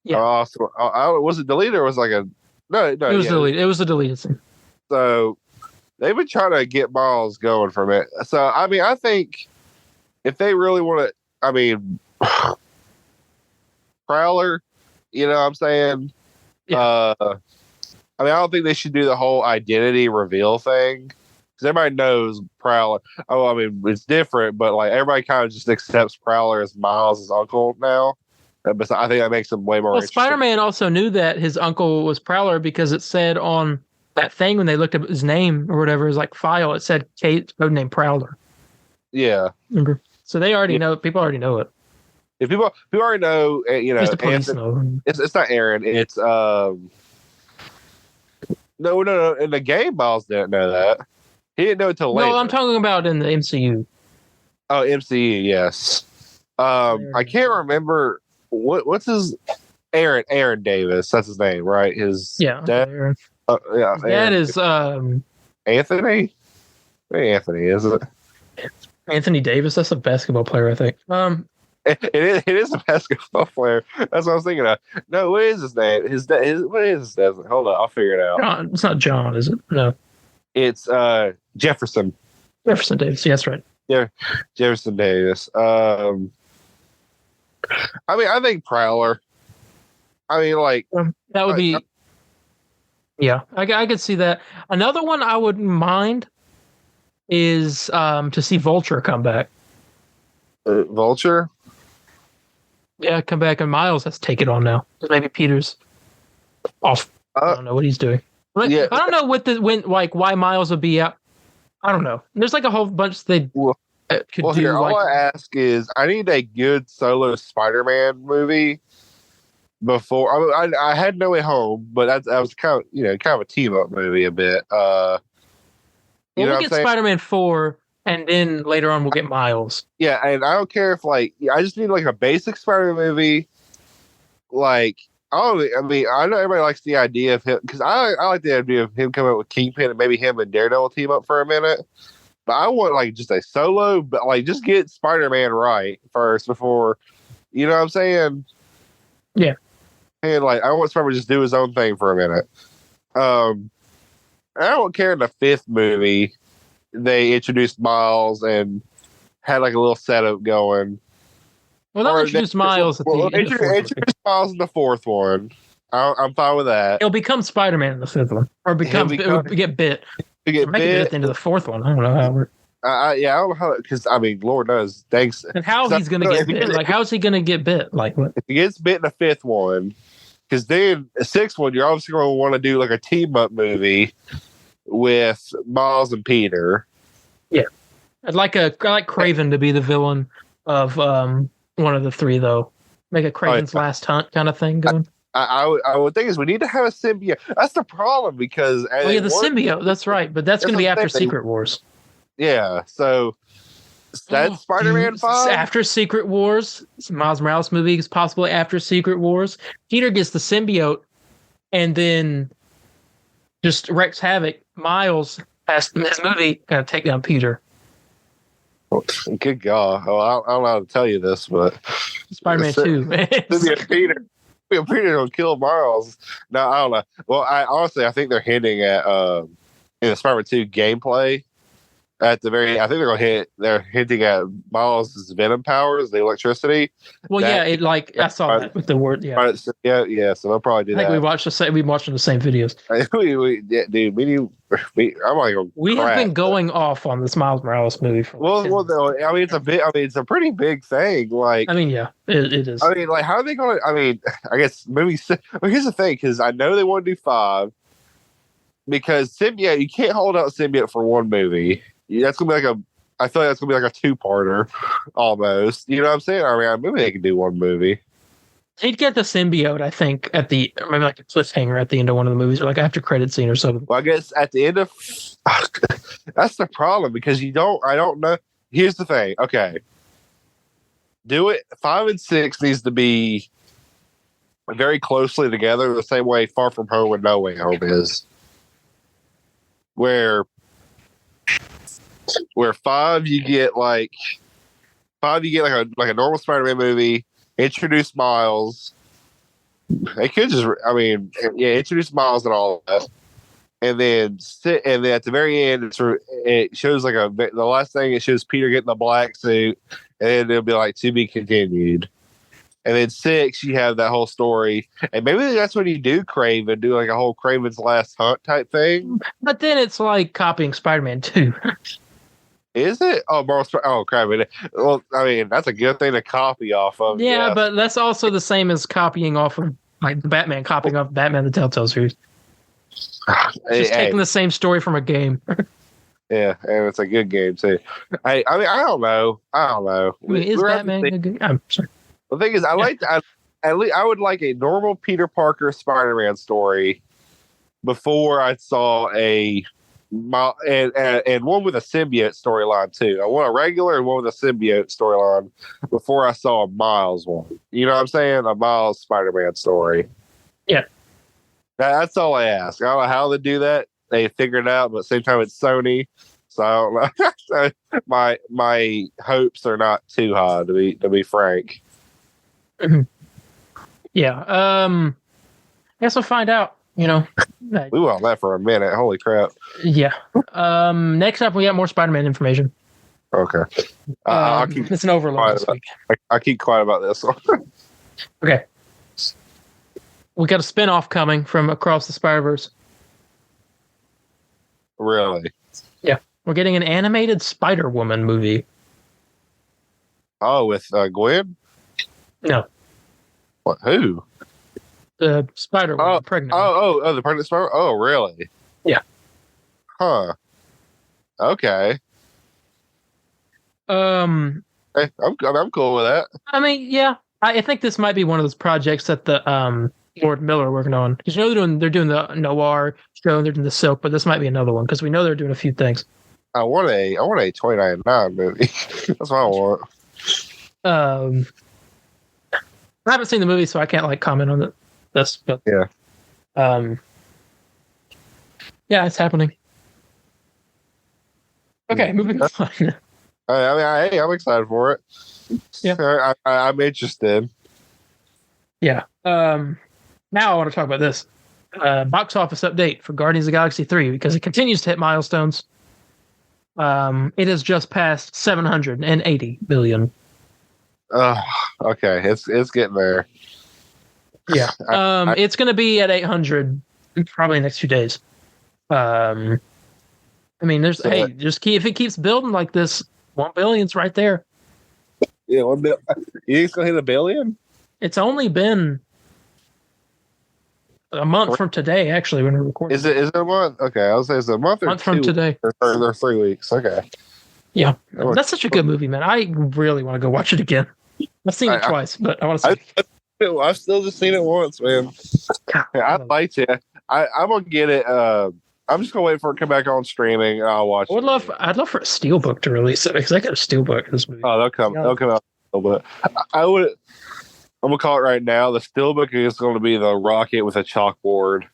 Yeah.
Was it deleted or was it like a... No,
it was deleted. It was a deleted scene.
So they've been trying to get Miles going from it. So, I mean, I think if they really want to... I mean... Prowler, you know what I'm saying?
Yeah.
I mean, I don't think they should do the whole identity reveal thing, because everybody knows Prowler. Oh, I mean, it's different, but like everybody kind of just accepts Prowler as Miles' uncle now. But I think that makes him way more interesting.
Spider-Man also knew that his uncle was Prowler, because it said on that thing when they looked up his name or whatever, his like file, it said codename Prowler.
Yeah.
Remember? So they already know. People already know it.
If people already know,
the police know.
It's not Aaron. It's no. In the game, Miles didn't know that. He didn't know it till later.
No, I'm talking about in the MCU.
Oh, MCU, yes. I can't remember what's his Aaron Davis. That's his name, right? His dad.
Aaron.
His
dad is
Anthony. Maybe Anthony, is it?
Anthony Davis. That's a basketball player, I think.
It is a basketball player. That's what I was thinking of. No, what is his name? What is his name? Hold on, I'll figure it out.
John, it's not John, is it? No.
It's Jefferson.
Jefferson Davis. Yeah, that's right.
Yeah, Jefferson Davis. I mean, I think Prowler. I mean, like
that would be. Yeah, I could see that. Another one I wouldn't mind is to see Vulture come back.
Vulture.
Yeah, come back, and Miles has to take it on now. Maybe Peter's off. I don't know what he's doing. I don't know why Miles would be out. I don't know. There's like a whole bunch they could do.
Here, all I ask is, I need a good solo Spider-Man movie. Before I had No Way Home, but that was kind of a team up movie a bit.
We'll get Spider-Man 4. And then later on, we'll get Miles.
Yeah, and I don't care if I just need like a basic Spider-Man movie. Like, I mean, I know everybody likes the idea of him, because I like the idea of him coming up with Kingpin and maybe him and Daredevil team up for a minute. But I want like just a solo, but like just get Spider-Man right first before, you know what I'm saying?
Yeah.
And like I want Spider-Man to just do his own thing for a minute. I don't care in the 5th movie they introduced Miles and had like a little setup going.
Well, they'll introduce Miles
introduce Miles in the 4th one. I'm fine with that.
He'll become Spider-Man in the 5th one, or get bit.
Get bit
at the end of the 4th one. I don't know how it works.
I don't know how, because I mean, Lord knows. Thanks.
And how he's going to get bit? Like, how is he going to get bit? Like, what?
If he gets bit in the 5th one, because then the 6th one, you're obviously going to want to do like a team up movie with Miles and Peter.
Yeah, I like Craven to be the villain of one of the 3 though. Make a Kraven's Last Hunt kind of thing going.
I would think is we need to have a symbiote. That's the problem because
the symbiote. That's right, but that's going to be after Secret Wars.
Yeah, so that's Spider-Man 5
after Secret Wars. Miles Morales movie is possibly after Secret Wars. Peter gets the symbiote, and then just wreaks havoc. Miles has his movie going to take down Peter.
Good God! Well, I don't know how to tell you this, but
Spider-Man 2, man.
Peter will kill Miles. No, I don't know. Well, I think they're hinting at in the Spider-Man 2 gameplay. At the very, I think they're hinting at Miles' venom powers, the electricity.
Well, I saw that with the word, yeah.
So they'll probably do that.
I think we watched the same videos. We have been going off on this Miles Morales movie.
It's a pretty big thing. Like,
it is.
I mean, like, how are they going to? I mean, I guess maybe. Here's the thing, because I know they want to do 5. Because symbiote, you can't hold out symbiote for one movie. That's gonna be I feel like that's gonna be like a 2-parter, almost. You know what I'm saying? I mean, maybe they can do one movie.
He'd get the symbiote, I think, at maybe like a cliffhanger at the end of one of the movies, or like after credit scene or something.
Well, I guess at the end of that's the problem because I don't know. Here's the thing. Okay, do it. 5 and 6 needs to be very closely together, the same way Far From Home and No Way Home is. Where 5 you get like a normal Spider-Man movie, introduce Miles. They could just introduce Miles and all that. And then at the very end it shows like the last thing it shows Peter getting the black suit, and then it'll be like to be continued. And then 6, you have that whole story. And maybe that's when you do Kraven, do like a whole Kraven's Last Hunt type thing.
But then it's like copying Spider-Man 2.
Is it? Oh, crap. Well, I mean, that's a good thing to copy off of.
Yeah, but that's also the same as copying off of, like, the Batman, copying off Batman the Telltale series. Just taking the same story from a game.
Yeah, and it's a good game, too. I don't know.
Is Batman a good game? I'm sorry.
The thing is, I would like a normal Peter Parker Spider-Man story before I saw and one with a symbiote storyline too. I want a regular and one with a symbiote storyline before I saw a Miles one. You know what I'm saying? A Miles Spider-Man story.
Yeah.
That's all I ask. I don't know how they do that. They figured it out, but at the same time it's Sony. So I don't know. So my hopes are not too high to be frank.
Yeah. I guess we'll find out, you know.
We were on that for a minute. Holy crap.
Yeah. Next up, we got more Spider-Man information.
Okay.
It's an overload this week.
I keep quiet about this one.
Okay. We got a spinoff coming from Across the Spider-Verse.
Really?
Yeah. We're getting an animated Spider-Woman movie.
Oh, with Gwen?
No.
What? Who?
The Spider-Woman, pregnant.
Oh, the pregnant Spider? Oh, really?
Yeah.
Huh. Okay.
Hey,
I'm cool with that.
I mean, yeah. I think this might be one of those projects that the Lord Miller are working on. Because you know they're doing the noir show and they're doing the Silk, but this might be another one because we know they're doing a few things.
I want a 29.9 movie. That's what I want.
I haven't seen the movie, so I can't like comment on this. But
yeah,
yeah, it's happening. Okay, moving on.
I'm excited for it.
Yeah,
I'm interested.
Yeah. Now I want to talk about this box office update for Guardians of the Galaxy 3 because it continues to hit milestones. It has just passed 780 billion.
Okay, it's getting there.
Yeah. It's going to be at 800 probably in the next few days. I mean, if it keeps building like this, 1 billion's right there.
Yeah, 1 billion. You think it's going to hit 1 billion?
It's only been a month from today, actually, when we're recording.
Is it a month? Okay, I was saying it's a month or 2
from today.
Or 3 weeks. Okay.
Yeah, that's such a good movie, man. I really want to go watch it again. I've seen it twice, but I want to see
it. I've still just seen it once, man. I liked it. I'm gonna get it. I'm just gonna wait for it to come back on streaming. And I'll watch.
I'd love for a steelbook to release it because I got a steelbook of this movie.
Oh, they'll come out. But I would. I'm gonna call it right now. The steelbook is going to be the rocket with a chalkboard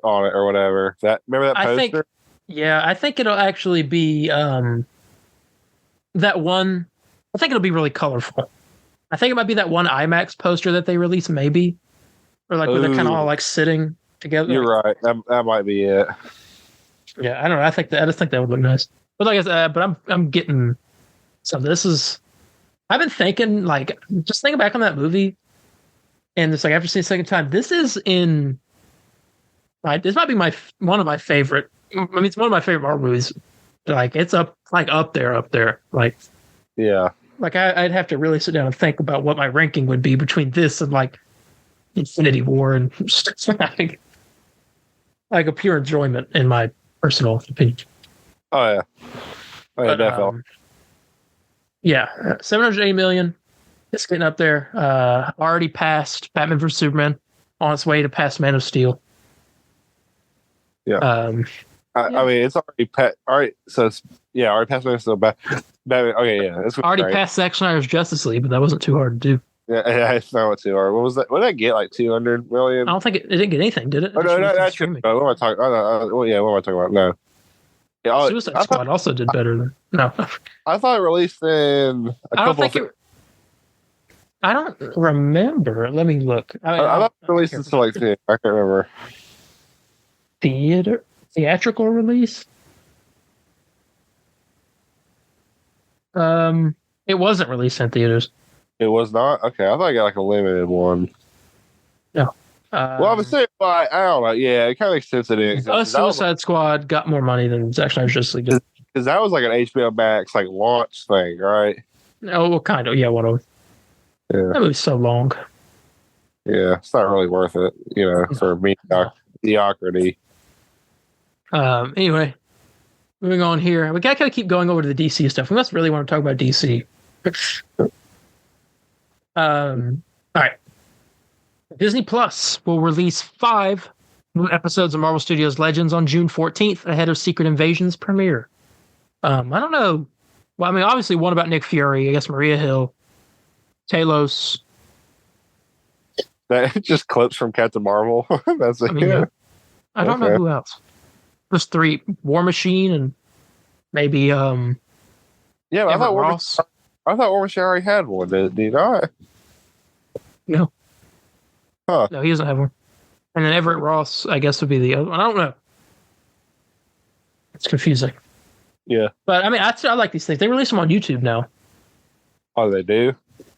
on it or whatever. Remember that poster?
I think it'll actually be that one. I think it'll be really colorful. I think it might be that one IMAX poster that they release, maybe, or like where they're kind of all like sitting together.
You're right. That might be it.
Yeah, I don't know. I just think that would look nice. But like I said, I'm getting. So this is. I've been thinking, like, just thinking back on that movie, and it's like after seeing it a second time, this is in. This might be one of my favorite. I mean, it's one of my favorite Marvel movies. Like, it's up there. Like,
yeah.
Like I'd have to really sit down and think about what my ranking would be between this and like Infinity War and like a pure enjoyment in my personal opinion.
Oh yeah, definitely.
Yeah, $780 million. It's getting up there. Already passed Batman vs Superman. On its way to past Man of Steel.
Yeah. I mean, it's already past. All right, so it's already past Man of Steel. Batman. Okay, yeah, it's
already passed Zack Snyder's Justice League, but that wasn't too hard to do.
Yeah, it's not too hard. What was that? What did I get? Like 200 million?
I don't think it didn't get anything, did it?
Oh, no, that's true. What am I talking? What am I talking about? No.
Yeah, Suicide Squad also did better than no.
I thought it released in
I don't remember. Let me look.
I thought it released in like I can't remember.
Theatrical release? It wasn't released in theaters.
It was not? Okay, I thought I got like a limited one.
No.
Well, I was saying, I don't know. Yeah, it kind of makes sense it is.
Suicide Squad got more money than Zack Snyder's Justice League did.
Because that was like an HBO Max like launch thing, right?
Oh, well, kind of. Yeah, one of them.
Yeah.
That movie's so long.
Yeah, it's not really worth it, for mediocrity.
Anyway, moving on here. We gotta kind of keep going over to the DC stuff. We must really want to talk about DC. All right. Disney Plus will release 5 new episodes of Marvel Studios Legends on June 14th ahead of Secret Invasion's premiere. I don't know. Well, I mean, obviously one about Nick Fury, I guess Maria Hill, Talos.
That just clips from Captain Marvel. That's it.
I don't know who else. There's 3. War Machine and maybe
yeah, I thought War Machine already had one. Did he not?
No.
Huh.
No, he doesn't have one. And then Everett Ross, I guess, would be the other one. I don't know. It's confusing.
Yeah.
But I mean, I like these things. They release them on YouTube now.
Oh, they do?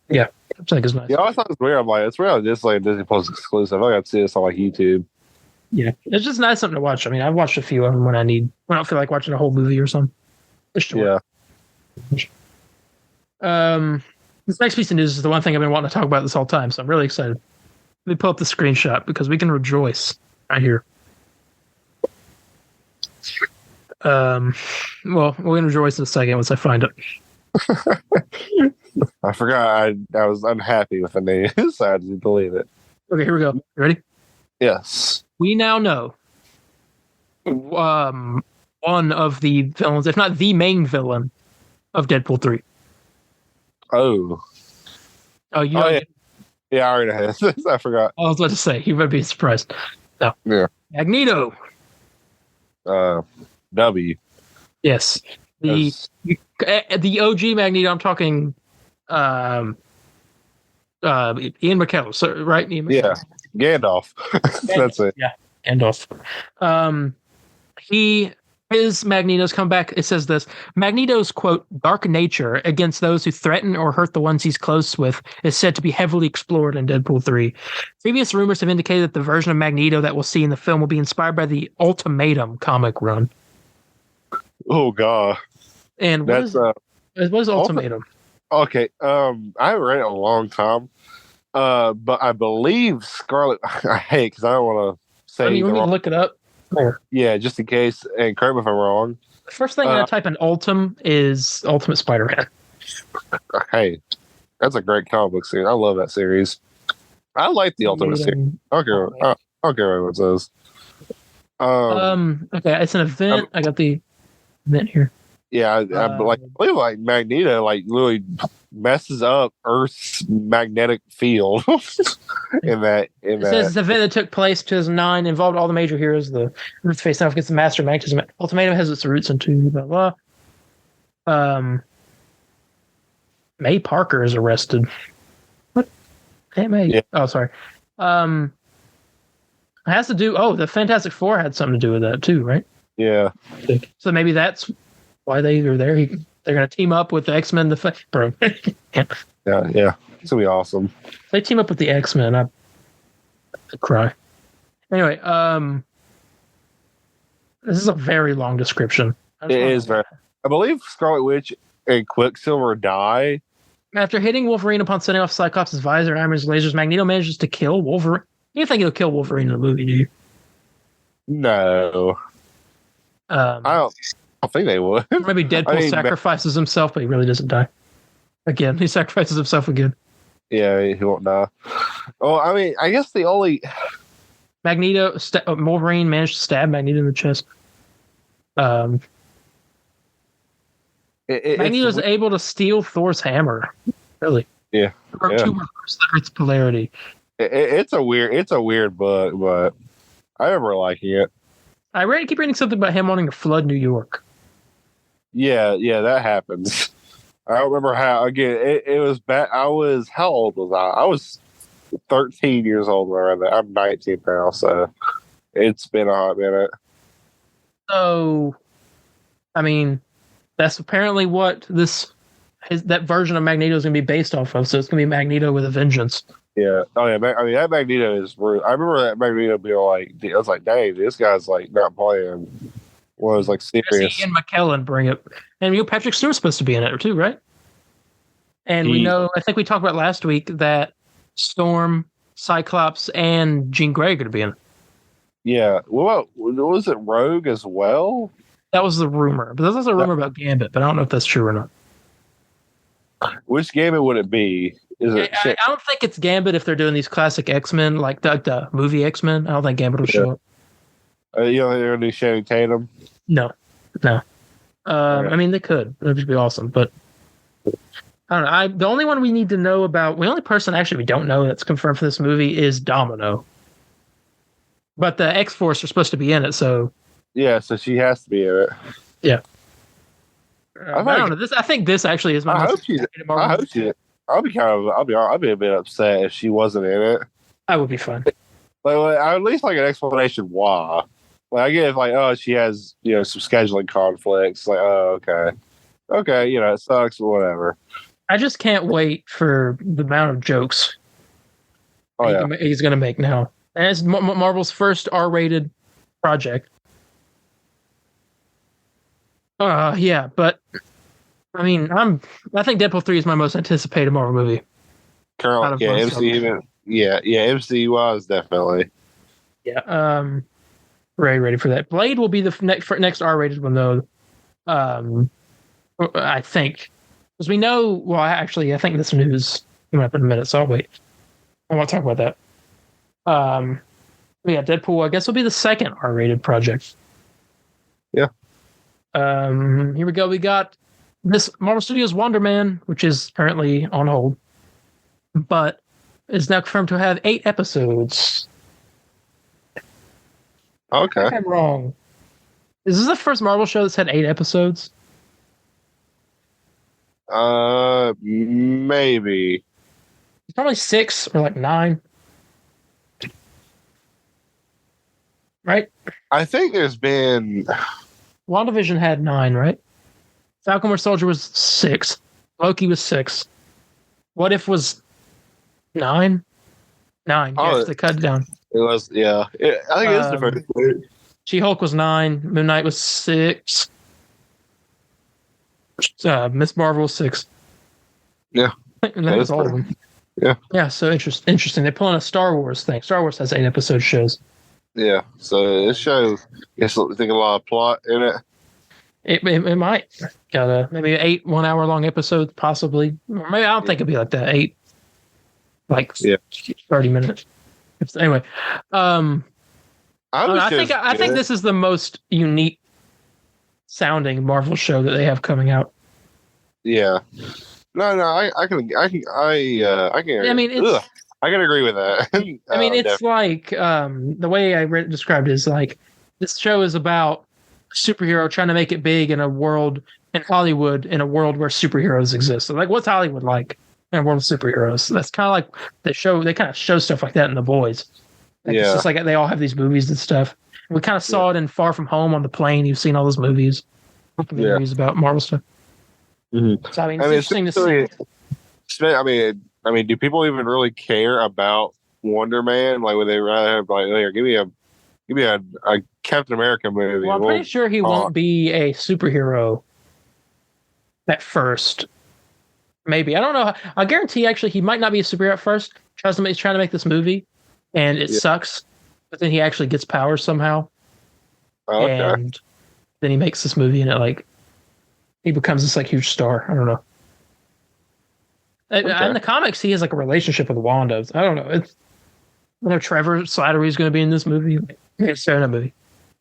Yeah. I think it's nice.
Yeah, I thought it was weird. I'm like, it's weird. It's like Disney Plus exclusive. I got to see this on like YouTube.
Yeah. It's just nice something to watch. I mean, I've watched a few of them when I don't feel like watching a whole movie or something.
Yeah.
This next piece of news is the one thing I've been wanting to talk about this whole time, so I'm really excited. Let me pull up the screenshot because we can rejoice right here. Well, we're going to rejoice in a second once I find it.
I forgot I was unhappy with the name, so I didn't believe it.
Okay, here we go. You ready?
Yes.
We now know one of the villains, if not the main villain, of Deadpool 3.
Oh.
Oh, yeah.
Yeah, I already had it. I forgot.
I was about to say, you better be surprised. No.
Yeah.
Magneto.
W.
Yes. The OG Magneto, I'm talking Ian McKellen, so, right? Ian McKellen.
Yeah. Gandalf. That's it.
Yeah, Gandalf. His Magneto's come back. It says this: Magneto's, quote, dark nature against those who threaten or hurt the ones he's close with is said to be heavily explored in Deadpool 3. Previous rumors have indicated that the version of Magneto that we'll see in the film will be inspired by the Ultimatum comic run.
Oh, God.
And what is Ultimatum?
Okay. I haven't read it in a long time. But I believe Scarlet. I hate because I don't want to say.
You want me to look it up? Or,
yeah, just in case. And correct me if I'm wrong.
The first thing I type in Ultim is Ultimate Spider-Man.
Hey, That's a great comic book series. I love that series. I like the Ultimate series. I don't care what it says.
Okay, it's an event. I got the event here.
Yeah, I believe like Magneto like literally messes up Earth's magnetic field it
says the event that took place in 2009 involved all the major heroes. The Earth face off against the Master Magnetism. Ultimatum has its roots into blah blah. May Parker is arrested. What? Hey, May. Yeah. Oh, sorry. It has to do. Oh, the Fantastic Four had something to do with that too, right?
Yeah.
So maybe that's why they are there. They're going to team up with the X-Men. Bro.
Yeah. It's gonna be awesome.
They team up with the X-Men. I cry. Anyway, this is a very long description.
It is very. I believe Scarlet Witch and Quicksilver die.
After hitting Wolverine upon setting off Cyclops' visor and Iron's lasers, Magneto manages to kill Wolverine. You think he'll kill Wolverine in the movie, do you?
No. I don't think they would.
Maybe Deadpool sacrifices himself, but he really doesn't die. Again, he sacrifices himself again.
Yeah, he won't die. Oh, I mean, I guess the only
Wolverine managed to stab Magneto in the chest. Magneto's able to steal Thor's hammer. Really?
Yeah.
Or to reverse the Earth's polarity.
It's a weird book, but I remember liking it.
I keep reading something about him wanting to flood New York.
Yeah, that happens. I don't remember how. Again, it was bad. How old was I? I was 13 years old when I read that. I'm 19 now, so it's been a hot minute.
So, I mean, that's apparently what that version of Magneto is going to be based off of. So it's going to be Magneto with a vengeance.
Yeah. Oh yeah. I mean, that Magneto is rude. I remember that Magneto being like, I was like, dang, this guy's like not playing. Was like serious.
Ian McKellen bring it, and Patrick Stewart's supposed to be in it too, right? And we know, I think we talked about last week that Storm, Cyclops, and Jean Grey are going to be in it.
Yeah. Well, was it Rogue as well?
That was the rumor, but there's also a rumor about Gambit, but I don't know if that's true or not.
Which Gambit would it be?
I don't think it's Gambit if they're doing these classic X-Men, like the movie X-Men. I don't think Gambit will show up.
They're going to do Channing Tatum?
No. I mean, they could. That would be awesome, but I don't know. The only one we need to know about, the only person actually we don't know that's confirmed for this movie is Domino. But the X-Force are supposed to be in it, so.
Yeah, so she has to be in it.
Yeah. I don't know. I think this actually is my.
I hope she. I'll be a bit upset if she wasn't in it.
That would be fun.
Like, I at least like an explanation why. Like, I get like, she has some scheduling conflicts. Like, okay, it sucks or whatever.
I just can't wait for the amount of jokes he's going to make now. And it's Marvel's first R-rated project. Yeah, but I mean, I think Deadpool 3 is my most anticipated Marvel movie.
Currently, MCU was definitely.
Yeah, ready for that. Blade will be the next R-rated one, though. I think, because we know. Well, actually, I think this news coming up in a minute, so I'll wait. I want to talk about that. Yeah, Deadpool, I guess, will be the second R-rated project.
Yeah.
Here we go. We got this Marvel Studios Wonder Man, which is currently on hold, but is now confirmed to have 8 episodes.
Okay.
I think I'm wrong. Is this the first Marvel show that's had 8 episodes?
Maybe.
It's probably 6 or like 9. Right?
I think there's been.
WandaVision had 9, right? Falcon Winter Soldier was 6. Loki was 6. What If was 9? 9. Yes, they cut it down.
It was, yeah. I think it's the first one.
She-Hulk was 9. Moon Knight was 6. Miss Marvel was 6.
Yeah.
And that was all of them.
Yeah.
Yeah, so interesting. They're pulling a Star Wars thing. Star Wars has 8 episode shows.
Yeah, so this show, I think a lot of plot in it.
It might got maybe 8 1 hour long episodes, possibly. Or maybe I don't think it'd be like that. 8, like 30 minutes. Anyway, I think this is the most unique sounding Marvel show that they have coming out.
Yeah. No, I can. I mean, I can agree with that.
I mean, it's like the way I described it is like this show is about a superhero trying to make it big in a world in Hollywood, in a world where superheroes exist. So like, what's Hollywood like in a world of superheroes? That's kind of like they kind of show stuff like that in The Boys. Like, it's just like they all have these movies and stuff. We kind of saw it in Far From Home on the plane. You've seen all those movies, documentaries about Marvel stuff.
Mm-hmm.
So I mean, it's interesting to see.
I mean, do people even really care about Wonder Man? Like, would they rather have like, here, give me a Captain America movie?
Well, I'm pretty sure he won't be a superhero at first. Maybe, I don't know. I guarantee actually he might not be a superhero at first. He's trying to make this movie, and it sucks. But then he actually gets powers somehow, and then he makes this movie, and he becomes this like huge star. I don't know. In the comics, he has like a relationship with Wanda. I don't know. I know Trevor Slattery is going to be in this movie. It's in that movie.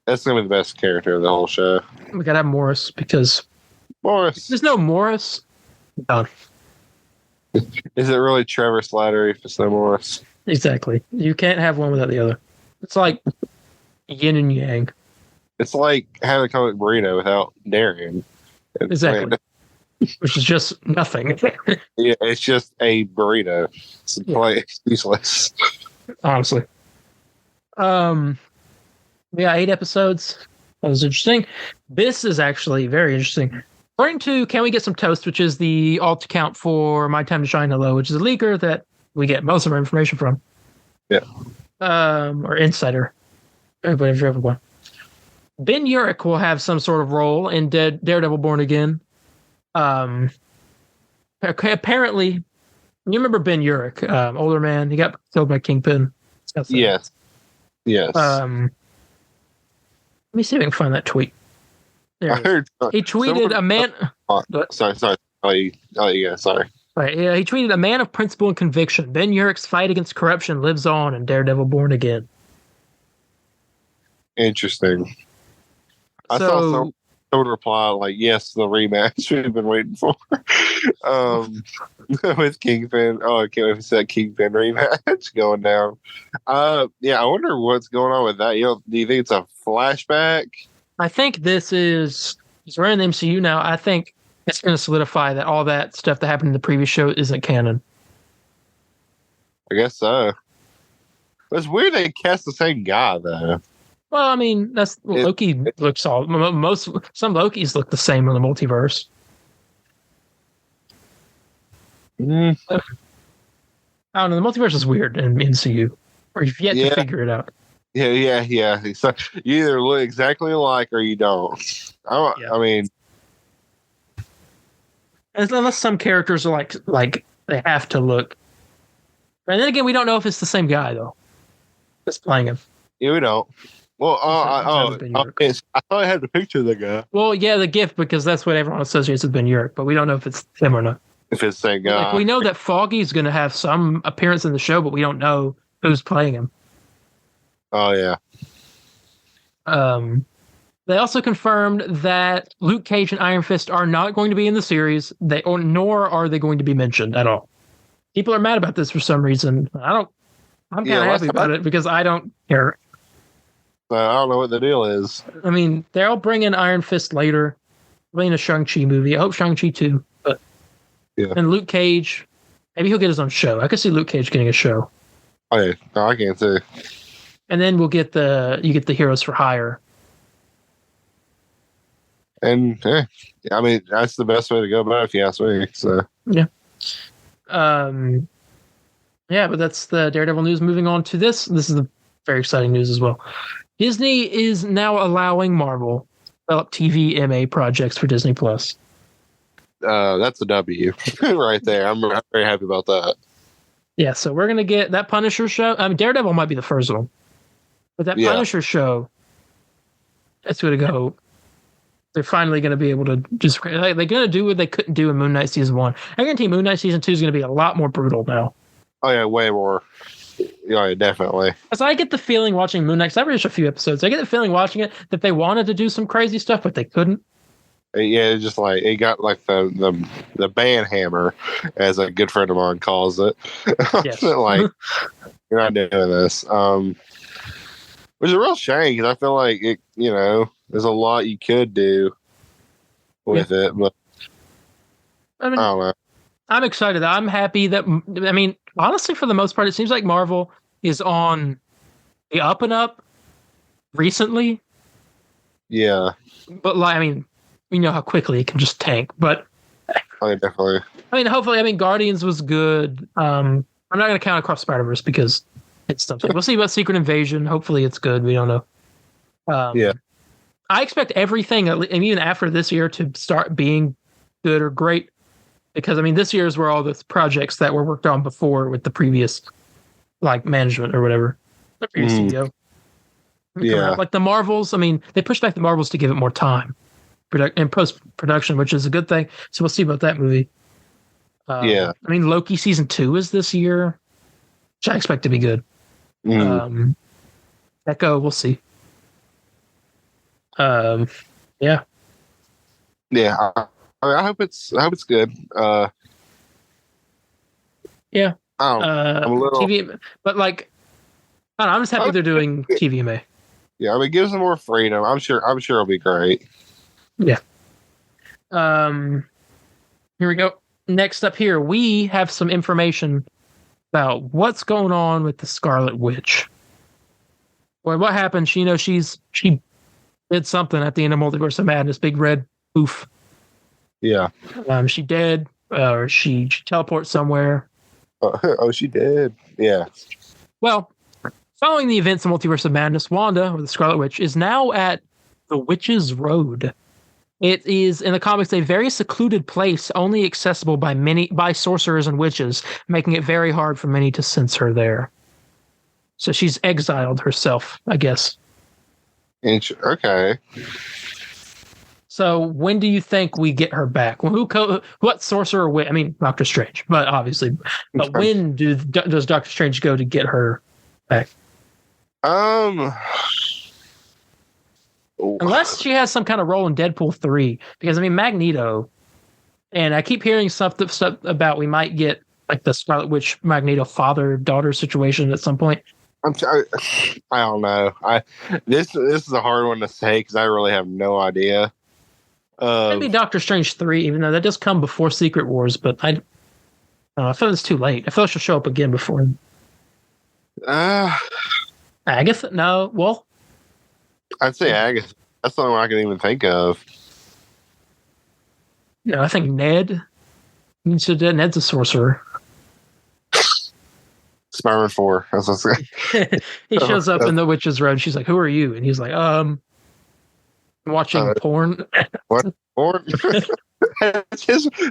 That's going to be the best character of the whole show.
We got to have Morris because if there's no Morris, done.
Is it really Trevor Slattery if it's no Morris?
Exactly. You can't have one without the other. It's like yin and yang.
It's like having a comic burrito without Darien.
Exactly. Which is just nothing.
Yeah, it's just a burrito. It's useless.
Honestly. We got 8 episodes. That was interesting. This is actually very interesting. According to Can We Get Some Toast, which is the alt account for My Time to Shine Hello, which is a leaker that we get most of our information from.
Yeah.
Or insider. Whatever one. Ben Urich will have some sort of role in Daredevil Born Again. Apparently, you remember Ben Urich, older man. He got killed by Kingpin.
Yes.
Let me see if I can find that tweet. There he tweeted a man.
Sorry. Oh, yeah. Sorry.
Right, yeah, he tweeted a man of principle and conviction. Ben Urich's fight against corruption lives on in Daredevil Born Again.
Interesting. I saw someone reply like, "Yes, the rematch we've been waiting for." With Kingpin. Oh, I can't wait to see that Kingpin rematch going down. Yeah, I wonder what's going on with that. Do you think it's a flashback?
I think this is. We're in the MCU now. I think it's going to solidify that all that stuff that happened in the previous show isn't canon.
I guess so. It's weird they cast the same guy though.
Well, I mean, Loki looks all some Lokis look the same in the multiverse. I don't know. The multiverse is weird in MCU, or you've yet to figure it out. Yeah. So you either look exactly alike or you don't.
I mean,
unless some characters are like they have to look. And then again, we don't know if it's the same guy though that's playing him.
Yeah, we don't. Well, I thought I had the picture of the guy.
Well, yeah, the gift, because that's what everyone associates with Ben Urich, but we don't know if it's him or not.
If it's the same guy.
Like, we know that Foggy's going to have some appearance in the show, but we don't know who's playing him.
Oh, yeah.
They also confirmed that Luke Cage and Iron Fist are not going to be in the series, nor are they going to be mentioned at all. People are mad about this for some reason. I'm kind of happy about it because I don't care.
I don't know what the deal is.
I mean, they'll bring in Iron Fist later. Bring in a Shang-Chi movie. I hope Shang-Chi too. But and Luke Cage, maybe he'll get his own show. I could see Luke Cage getting a show.
Oh yeah, no, I can't see.
And then you get the Heroes for Hire.
And I mean, that's the best way to go about it, if you ask me. So
yeah. But that's the Daredevil news. Moving on to this. This is the very exciting news as well. Disney is now allowing Marvel to develop TV MA projects for Disney Plus.
That's a W right there. I'm very happy about that.
Yeah, so we're gonna get that Punisher show. I mean, Daredevil might be the first one, but that Punisher show, that's gonna go. they're finally going to be able to just they're going to do what they couldn't do in Moon Knight season 1. I guarantee Moon Knight season 2 is going to be a lot more brutal now.
Oh yeah, way more. Yeah, definitely.
So I get the feeling watching Moon Knight, 'cause I've watched a few episodes. I get the feeling watching it that they wanted to do some crazy stuff, but they couldn't.
Yeah, it's just like it got like the band hammer, as a good friend of mine calls it.
Yes.
Like you're not doing this, which is a real shame because I feel like it. You know, there's a lot you could do with it, but
I mean,
I don't know.
I'm excited. I'm happy that. I mean, honestly, for the most part, it seems like Marvel is on the up and up recently.
Yeah,
but like, I mean, we know how quickly it can just tank. But
definitely.
I mean, hopefully, I mean, Guardians was good. I'm not going to count Across Spider-Verse because it's something. We'll see about Secret Invasion. Hopefully, it's good. We don't know.
Yeah,
I expect everything, and even after this year, to start being good or great. Because I mean, this year is where all the projects that were worked on before with the previous, like, management or whatever, the previous CEO.
Yeah,
like the Marvels. I mean, they pushed back the Marvels to give it more time, in post production, which is a good thing. So we'll see about that movie.
yeah.
I mean, Loki season 2 is this year, which I expect to be good. Echo, we'll see. Yeah.
Yeah, I hope it's good.
Yeah.
I'm a little
TV, but like, I don't know, I'm just happy they're doing TVMA.
Yeah, I mean, give them more freedom. I'm sure it'll be great.
Yeah. Here we go. Next up here, we have some information about what's going on with the Scarlet Witch. Boy, what happened? She did something at the end of Multiverse of Madness. Big red poof.
Yeah.
She dead, or she teleports somewhere.
Oh, she did. Yeah.
Well, following the events of Multiverse of Madness, Wanda, or the Scarlet Witch, is now at the Witch's Road. It is, in the comics, a very secluded place, only accessible by sorcerers and witches, making it very hard for many to sense her there. So she's exiled herself, I guess.
Okay.
So when do you think we get her back? What sorcerer? I mean, Doctor Strange, but obviously, but when does Doctor Strange go to get her back? Unless she has some kind of role in Deadpool 3, because I mean Magneto, and I keep hearing stuff about we might get like the Scarlet Witch Magneto father-daughter situation at some point.
I don't know. This is a hard one to say because I really have no idea.
Maybe Doctor Strange 3, even though that does come before Secret Wars, but I don't know, I feel it's too late. I feel she'll show up again before. Agatha? No. Well,
I'd say Agatha. That's the only one I can even think of.
No, I think Ned. Ned's a sorcerer.
Spider-Man 4. That's what I'm saying.
He shows up in the Witch's Road. She's like, "Who are you?" And he's like, watching porn."
What? Porn?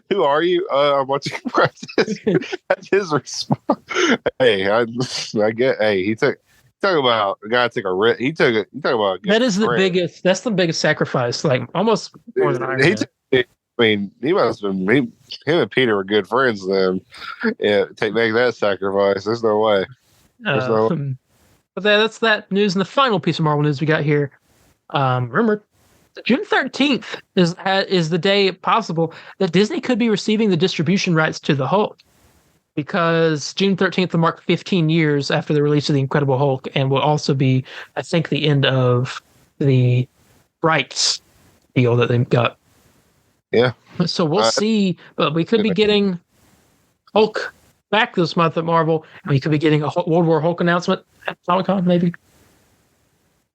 Who are you? I'm watching practice. That's his response. Hey, I get. Hey, he took. Talk about a guy took a risk. He took it. You talk about
that is the biggest. That's the biggest sacrifice. Like almost more than Iron Man.
I mean, he must have been. Him and Peter were good friends then. Yeah, make that sacrifice. There's no way.
But that's that news. And the final piece of Marvel news we got here. Remember, June 13th is the day possible that Disney could be receiving the distribution rights to the Hulk, because June 13th will mark 15 years after the release of the Incredible Hulk, and will also be, I think, the end of the rights deal that they've got.
Yeah.
So we'll see, but we could be getting Hulk back this month at Marvel, and we could be getting a World War Hulk announcement at Comic-Con, maybe.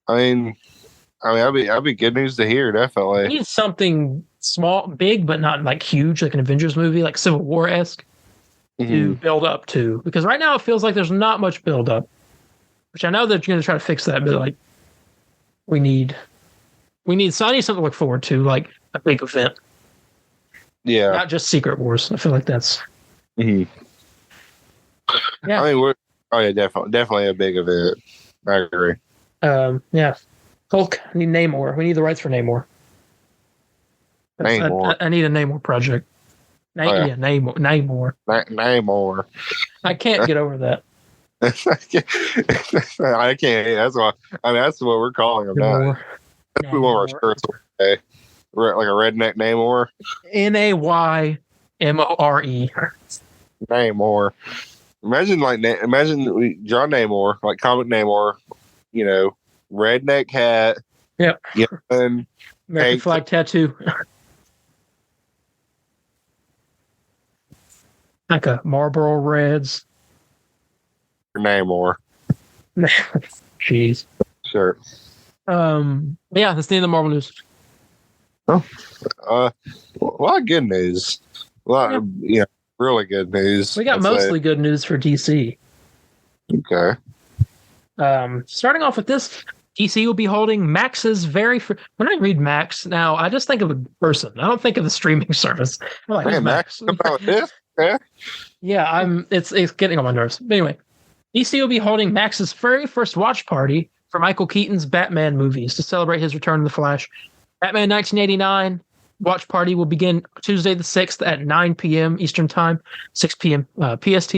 I mean, I'd be good news to hear, definitely.
We need something small, big, but not like huge, like an Avengers movie, like Civil War-esque, to build up to. Because right now it feels like there's not much build up, which I know they're going to try to fix that, but like I need something to look forward to, like a big event.
Yeah.
Not just Secret Wars. I feel like that's.
Yeah. I mean, definitely a big event. I agree.
Yeah. Hulk, I need Namor. We need the rights for Namor.
Namor.
I need a Namor project. Yeah, Namor.
Namor.
I can't get over that.
I can't. That's why. I mean, that's what we're calling him now. That's what our shirts will say. Like a redneck Namor.
Naymore.
Namor. Imagine John Namor, like comic Namor. You know, redneck hat.
Yep.
And
American flag tattoo. Like a Marlboro Reds.
Namor.
Jeez.
Sure.
Yeah, that's the end of the Marvel news.
Oh, a lot of good news. Really good news.
We got mostly good news for DC.
Okay.
Starting off with this, DC will be holding Max's when I read Max now, I just think of a person. I don't think of the streaming service. I'm like, who's Max?
About this? Yeah.
Yeah, it's getting on my nerves. But anyway, DC will be holding Max's very first watch party for Michael Keaton's Batman movies to celebrate his return to the Flash. Batman 1989 watch party will begin Tuesday the 6th at 9 p.m. Eastern Time, 6 p.m. PST.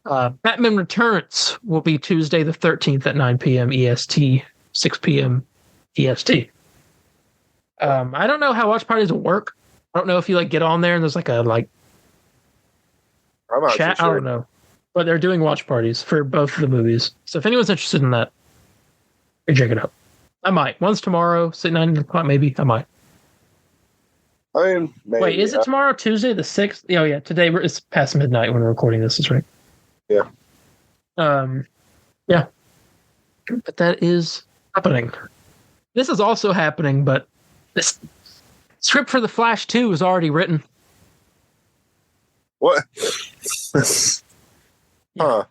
Batman Returns will be Tuesday the 13th at 9 p.m. EST, 6 p.m. EST. I don't know how watch parties will work. I don't know if you get on there and there's a chat. Sure. I don't know. But they're doing watch parties for both of the movies. So if anyone's interested in that, check it out. I might. One's tomorrow, 9 o'clock maybe. I might.
I mean, maybe,
wait, is it tomorrow, Tuesday the 6th? Oh, yeah. Today it's past midnight when we're recording this. That's right.
Yeah.
Yeah. But that is happening. This is also happening, but this script for The Flash 2 is already written.
What?
Huh.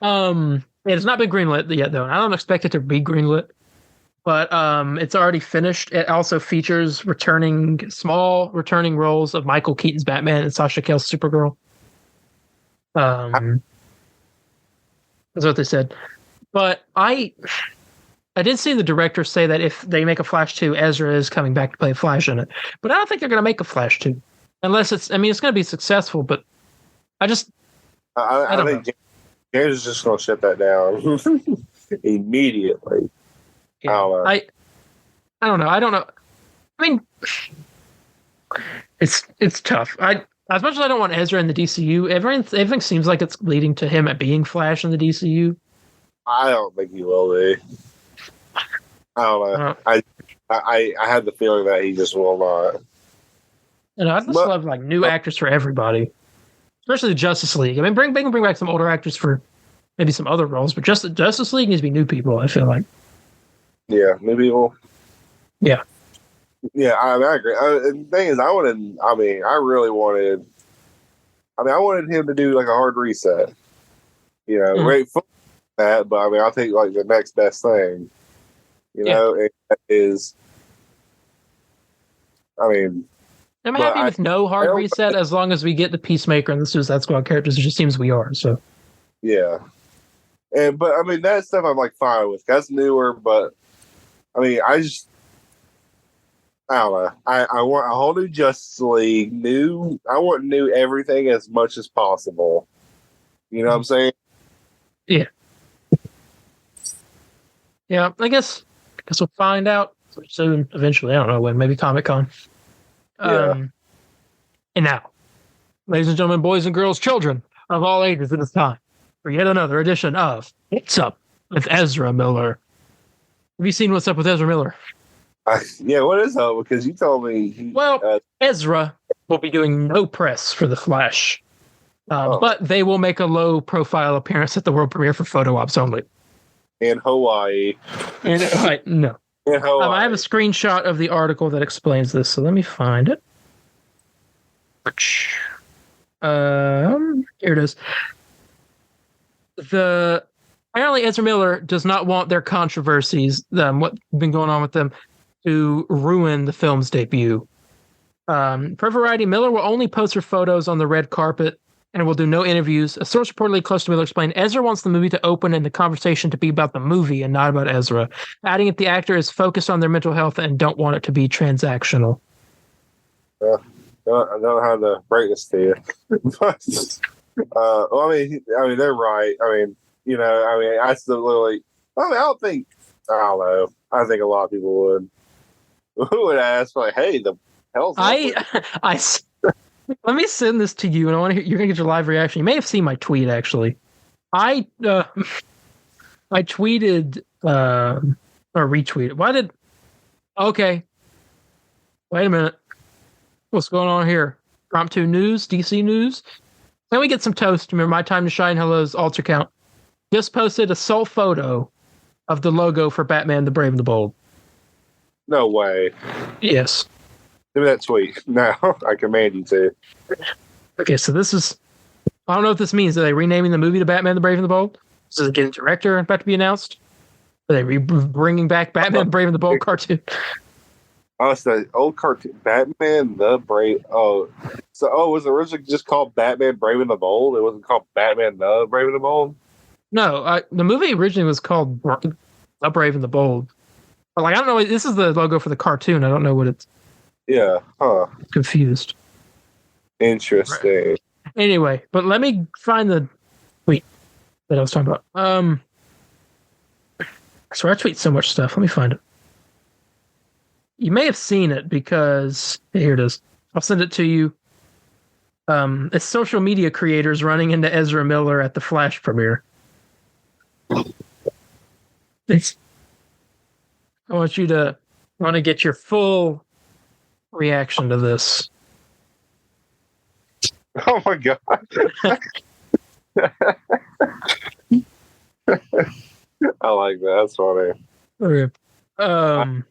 It has not been greenlit yet, though. And I don't expect it to be greenlit. But it's already finished. It also features small returning roles of Michael Keaton's Batman and Sasha Calle's Supergirl. That's what they said. But I did see the director say that if they make a Flash 2, Ezra is coming back to play Flash in it. But I don't think they're going to make a Flash 2. Unless it's going to be successful, but I think
James is just going to shut that down immediately.
Yeah. I don't know. I mean, it's tough. As much as I don't want Ezra in the DCU, everything seems like it's leading to him at being Flash in the DCU.
I don't think he will be. I don't know. I had the feeling that he just will not.
I just love new actors for everybody, especially the Justice League. I mean, bring back some older actors for maybe some other roles, but just the Justice League needs to be new people. I feel like.
Yeah, new people.
Yeah.
Yeah, I agree. The thing is, I wanted him to do a hard reset. Great for that, but I'll take the next best thing. And that is,
I'm happy with no hard reset as long as we get the Peacemaker and the Suicide Squad characters. It just seems we are. So.
Yeah. But that stuff I'm fine with. That's newer, but I don't know. I want a whole new Justice League. I want new everything as much as possible. You know what I'm saying?
Yeah. Yeah, I guess we'll find out soon, eventually. I don't know when, maybe Comic-Con.
Yeah.
And now, ladies and gentlemen, boys and girls, children of all ages, it is time for yet another edition of What's Up with Ezra Miller. Have you seen What's Up with Ezra Miller?
What is up? Because you told me.
Ezra will be doing no press for The Flash, but they will make a low-profile appearance at the world premiere for photo ops only.
In Hawaii.
No.
In Hawaii.
I have a screenshot of the article that explains this, so let me find it. Here it is. Apparently Ezra Miller does not want their controversies, what's been going on with them, to ruin the film's debut. Per Variety, Miller will only post her photos on the red carpet and will do no interviews. A source reportedly close to Miller explained, Ezra wants the movie to open and the conversation to be about the movie and not about Ezra, adding that the actor is focused on their mental health and don't want it to be transactional.
I don't know how to break this to you. But, well, I mean, they're right. I mean, I still literally. I don't know. I think a lot of people would ask, like, "Hey, the hell's up with-"
Let me send this to you, and I want to hear. You're gonna get your live reaction. You may have seen my tweet actually. I tweeted or retweeted. Why did? Okay, wait a minute. What's going on here? Promptu News, DC News. Can we get some toast? Remember My Time to Shine? Hello's altar count. Just posted a sole photo of the logo for Batman: The Brave and the Bold.
No way.
Yes.
Give me that tweet. No, I command you to.
Okay, so this is. I don't know what this means. Are they renaming the movie to Batman: The Brave and the Bold? Is it getting a director about to be announced? Are they bringing back Batman: Brave and the Bold cartoon?
Oh, it's the old cartoon, Batman the Brave. Oh, was it originally just called Batman Brave and the Bold? It wasn't called Batman the Brave and the Bold?
No, the movie originally was called The Brave and the Bold. But, I don't know. This is the logo for the cartoon. I don't know what it's.
Yeah, huh.
Confused.
Interesting.
Right. Anyway, but let me find the tweet that I was talking about. So I tweet so much stuff. Let me find it. You may have seen it because here it is. I'll send it to you. It's social media creators running into Ezra Miller at the Flash premiere. I want to get your full reaction to this.
Oh my god. I like that. That's funny.
Okay. I'm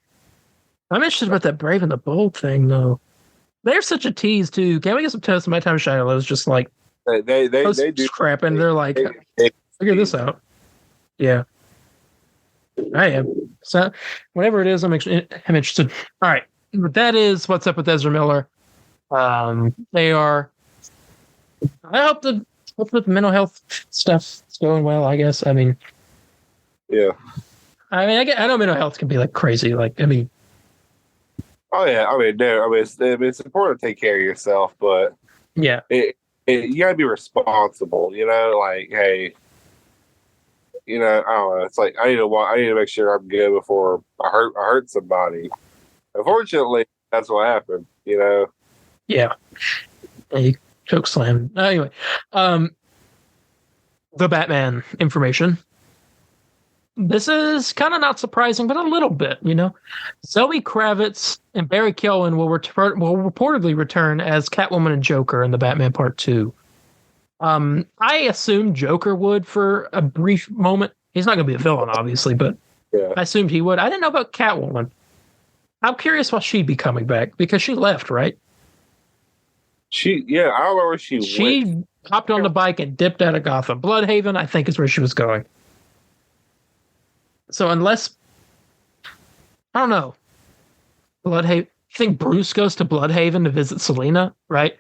interested about that Brave and the Bold thing, though. They're such a tease, too. Can we get some toast? My Time to Shine? I was just like,
they do
crap, and they're like, figure this out. Yeah, I am. So, whatever it is, I'm interested. All right, that is what's up with Ezra Miller. They are. I hope the mental health stuff is going well. I guess. I mean,
yeah.
I know mental health can be like crazy.
Oh yeah, it's important to take care of yourself, but
yeah,
you gotta be responsible. Hey, I don't know. It's like I need to make sure I'm good before I hurt somebody. Unfortunately, that's what happened.
Yeah. You choke slam. Anyway, the Batman information. This is kind of not surprising, but a little bit, Zoe Kravitz and Barry Keoghan will reportedly return as Catwoman and Joker in the Batman Part 2. I assumed Joker would for a brief moment. He's not going to be a villain, obviously, but yeah. I assumed he would. I didn't know about Catwoman. I'm curious why she'd be coming back, because she left, right?
I don't know where she went.
She hopped on the bike and dipped out of Gotham. Bloodhaven, I think, is where she was going. So unless, I don't know, Bloodhaven, I think Bruce goes to Bloodhaven to visit Selina, right?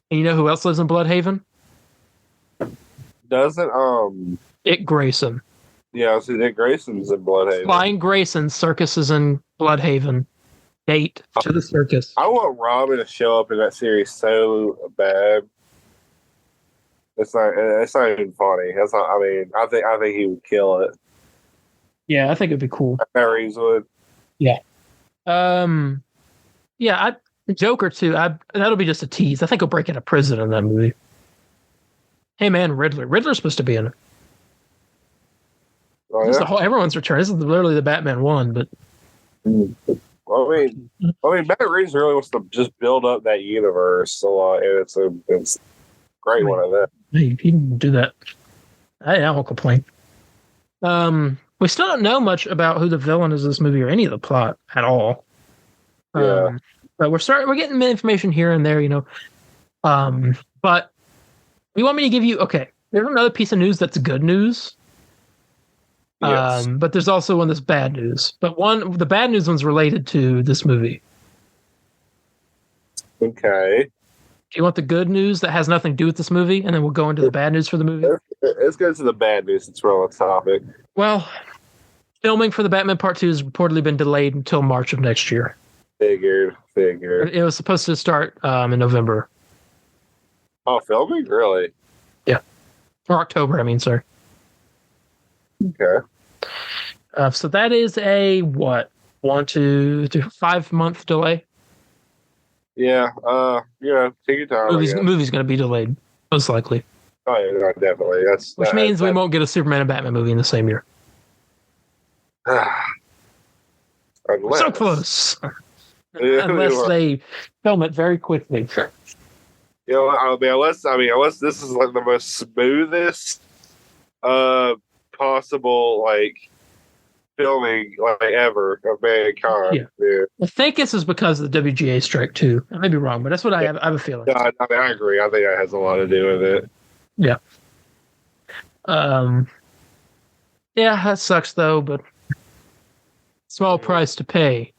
And you know who else lives in Bloodhaven?
Doesn't,
Dick Grayson.
Yeah, see, Dick Grayson's in Bloodhaven.
Flying Grayson Circus is in Bloodhaven. Date to the circus.
I want Robin to show up in that series so bad. It's not even funny. I think he would kill it.
Yeah, I think it'd be cool.
Harry's would.
Yeah. Joker too. That'll be just a tease. I think he'll break out of prison in that movie. Hey man, Riddler. Riddler's supposed to be in it.
Oh, yeah?
Everyone's return. This is literally the Batman one, but.
Well, Matt Reeves really wants to just build up that universe a lot, and it's a great one of that.
He can do that. I won't complain. We still don't know much about who the villain is in this movie or any of the plot at all.
Yeah.
But we're getting information here and there, But you want me to give you, okay, there's another piece of news that's good news.
Yes.
But there's also one that's bad news. But the bad news one's related to this movie.
Okay.
Do you want the good news that has nothing to do with this movie? And then we'll go into the bad news for the movie?
Let's go to the bad news. It's relevant topic.
Well, filming for the Batman Part 2 has reportedly been delayed until March of next year.
Figured.
It was supposed to start in November.
Oh, filming? Really?
Yeah. Or October, I mean, sorry.
Okay.
So that is a, 1, 2, 3, 5-month delay?
Yeah. Take your time.
Movie's going to be delayed, most likely.
Oh, yeah, no, definitely.
Which means we won't get a Superman and Batman movie in the same year.
Unless.
So close. Unless they film it very quickly.
Unless this is like the most smoothest possible filming ever of mankind. Yeah.
I think this is because of the WGA strike too. I may be wrong, but that's what I have a feeling.
I agree. I think that has a lot to do with it.
Yeah. Yeah, that sucks though, but small price to pay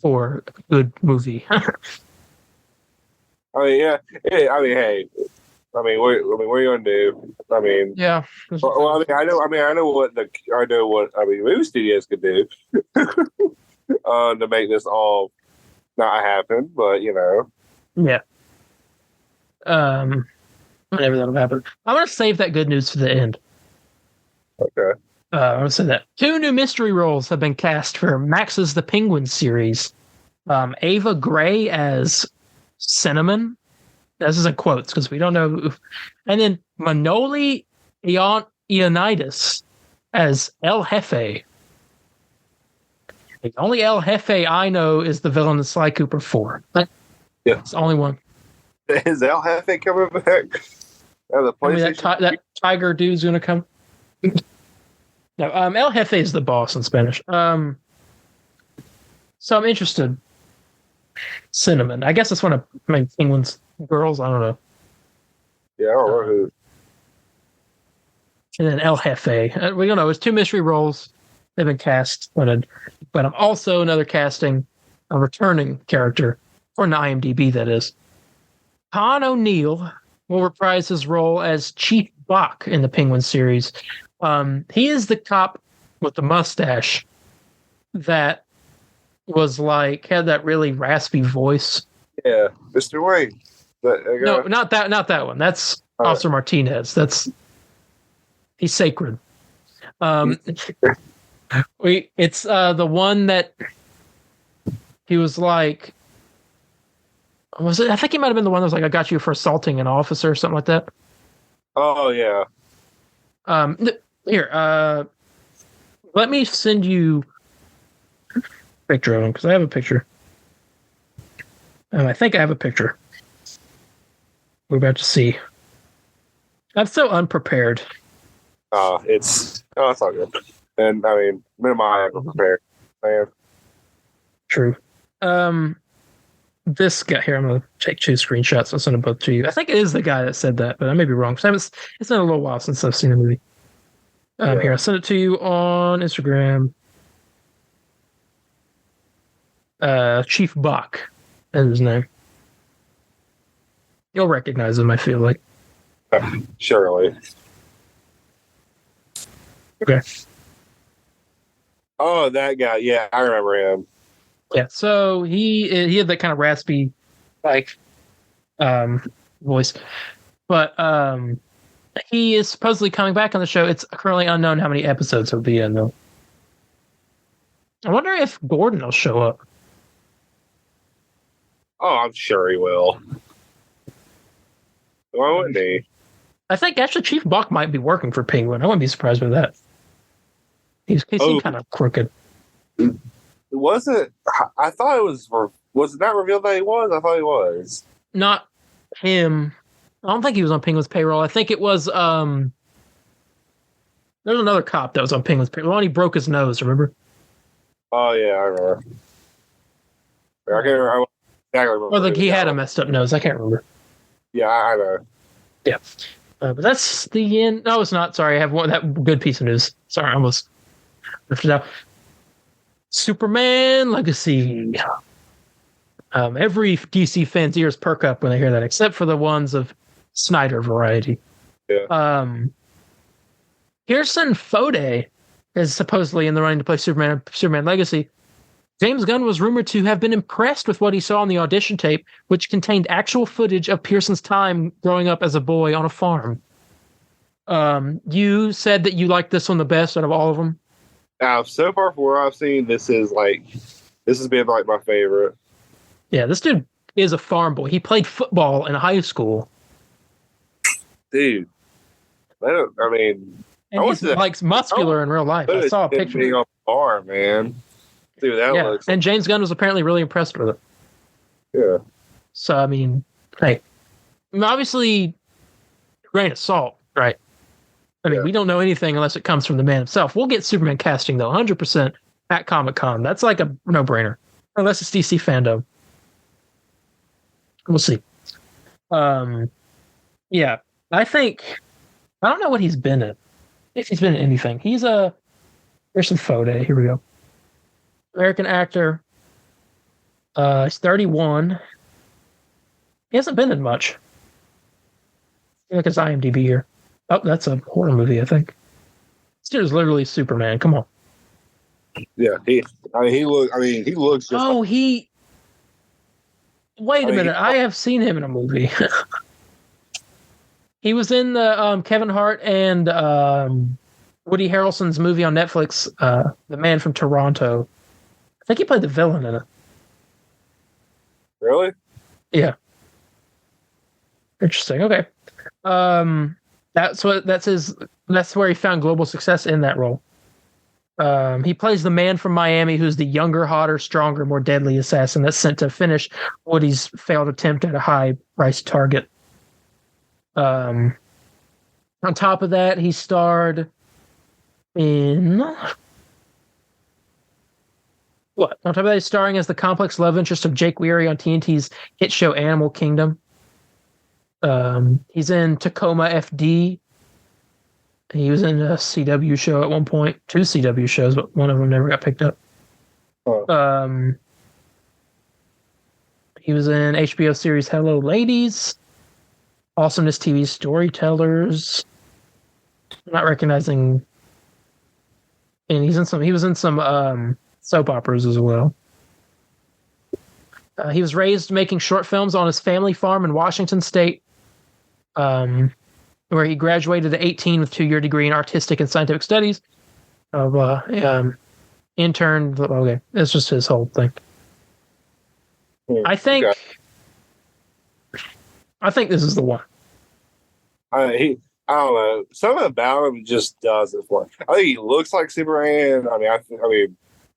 for a good movie.
Hey. What are you gonna do?
Yeah.
Well, I know what movie studios could do to make this all not happen, but
Yeah. Whenever that'll happen. I'm gonna save that good news for the end.
Okay.
I'm gonna say that 2 new mystery roles have been cast for Max's The Penguin series. Ava Gray as Cinnamon. This is in quotes because we don't know. And then Manoli Ioannidis as El Jefe. The only El Jefe I know is the villain in Sly Cooper 4. Yeah. It's the only one.
Is El Jefe coming back? The
that tiger dude's going to come? No, El Jefe is the boss in Spanish. So I'm interested. Cinnamon. I guess that's one of Penguin's girls. I don't know.
Yeah, I don't know who.
And then El Jefe. We don't know. It's 2 mystery roles. They've been cast. But I'm also another casting a returning character for an IMDb, that is. Con O'Neill will reprise his role as Chief Bach in the Penguin series. He is the cop with the mustache that was had that really raspy voice.
Yeah, Mr. Wayne.
No, not that one. That's Officer Martinez. He's sacred. It's the one that he was like. Was it? I think he might have been the one that was like, "I got you for assaulting an officer," or something like that.
Oh yeah.
Here, let me send you a picture of him because I have a picture. I think I have a picture. We're about to see. I'm so unprepared.
It's all good. And me and I am prepared. Man.
True. This guy here, I'm gonna take 2 screenshots. I'll send them both to you. I think it is the guy that said that, but I may be wrong. It's been a little while since I've seen the movie. Here, I'll send it to you on Instagram. Chief Bach is his name. You'll recognize him, I feel like.
Surely.
Okay.
Oh, that guy. Yeah, I remember him.
Yeah, so he had that kind of raspy, voice. But he is supposedly coming back on the show. It's currently unknown how many episodes he'll be in, though. I wonder if Gordon will show up.
Oh, I'm sure he will. Why wouldn't he?
I think actually Chief Bach might be working for Penguin. I wouldn't be surprised by that. He seemed kind of crooked.
Was it? I thought it was. Was it not revealed that he was? I thought he was.
Not him. I don't think he was on Penguin's payroll. I think it was. There was another cop that was on Penguin's payroll. He broke his nose. Remember?
Oh yeah, I remember. I can't remember.
Or he had a messed up nose. I can't remember.
Yeah, I know.
Yeah, but that's the end. No, it's not. Sorry, I have that good piece of news. Sorry, I almost left it out. Superman Legacy. Every DC fan's ears perk up when they hear that, except for the ones of Snyder variety.
Yeah.
Harrison Fode is supposedly in the running to play Superman Legacy. James Gunn was rumored to have been impressed with what he saw on the audition tape, which contained actual footage of Pearson's time growing up as a boy on a farm. You said that you liked this one the best out of all of them.
So far from what I've seen, this has been like my favorite.
Yeah, this dude is a farm boy. He played football in high school.
Dude,
and he's like muscular in real life. I saw a picture.
Being on the farm, man. Dude, that looks.
And James Gunn was apparently really impressed with it.
Yeah.
So I mean, hey, obviously, grain of salt, right? I mean, we don't know anything unless it comes from the man himself. We'll get Superman casting though, 100% at Comic-Con. That's like a no-brainer, unless it's DC fandom. We'll see. Yeah, I don't know what he's been in. If he's been in anything, he's there's some photo. Here we go. American actor. He's 31. He hasn't been in much. Look at his IMDb here. Oh, that's a horror movie, I think. This dude is literally Superman. Come on.
Yeah, he looks. Just
Wait a minute. I have seen him in a movie. He was in the Kevin Hart and Woody Harrelson's movie on Netflix, The Man from Toronto. I think he played the villain in it.
Really?
Yeah. Interesting. Okay. That's where he found global success in that role. He plays the man from Miami who's the younger, hotter, stronger, more deadly assassin that's sent to finish Woody's failed attempt at a high-priced target. On top of that, he starred in... What? On top of that, he's starring as the complex love interest of Jake Weary on TNT's hit show Animal Kingdom. He's in Tacoma FD. He was in a CW show at one point. 2 CW shows, but one of them never got picked up.
Oh.
He was in HBO series Hello Ladies. Awesomeness TV Storytellers. I'm not recognizing. And he was in some soap operas as well. He was raised making short films on his family farm in Washington State, where he graduated at 18 with a 2-year degree in artistic and scientific studies. Interned. Okay, that's just his whole thing. I think this is the one.
I don't know. Something about him just does it for me. I think he looks like Superman.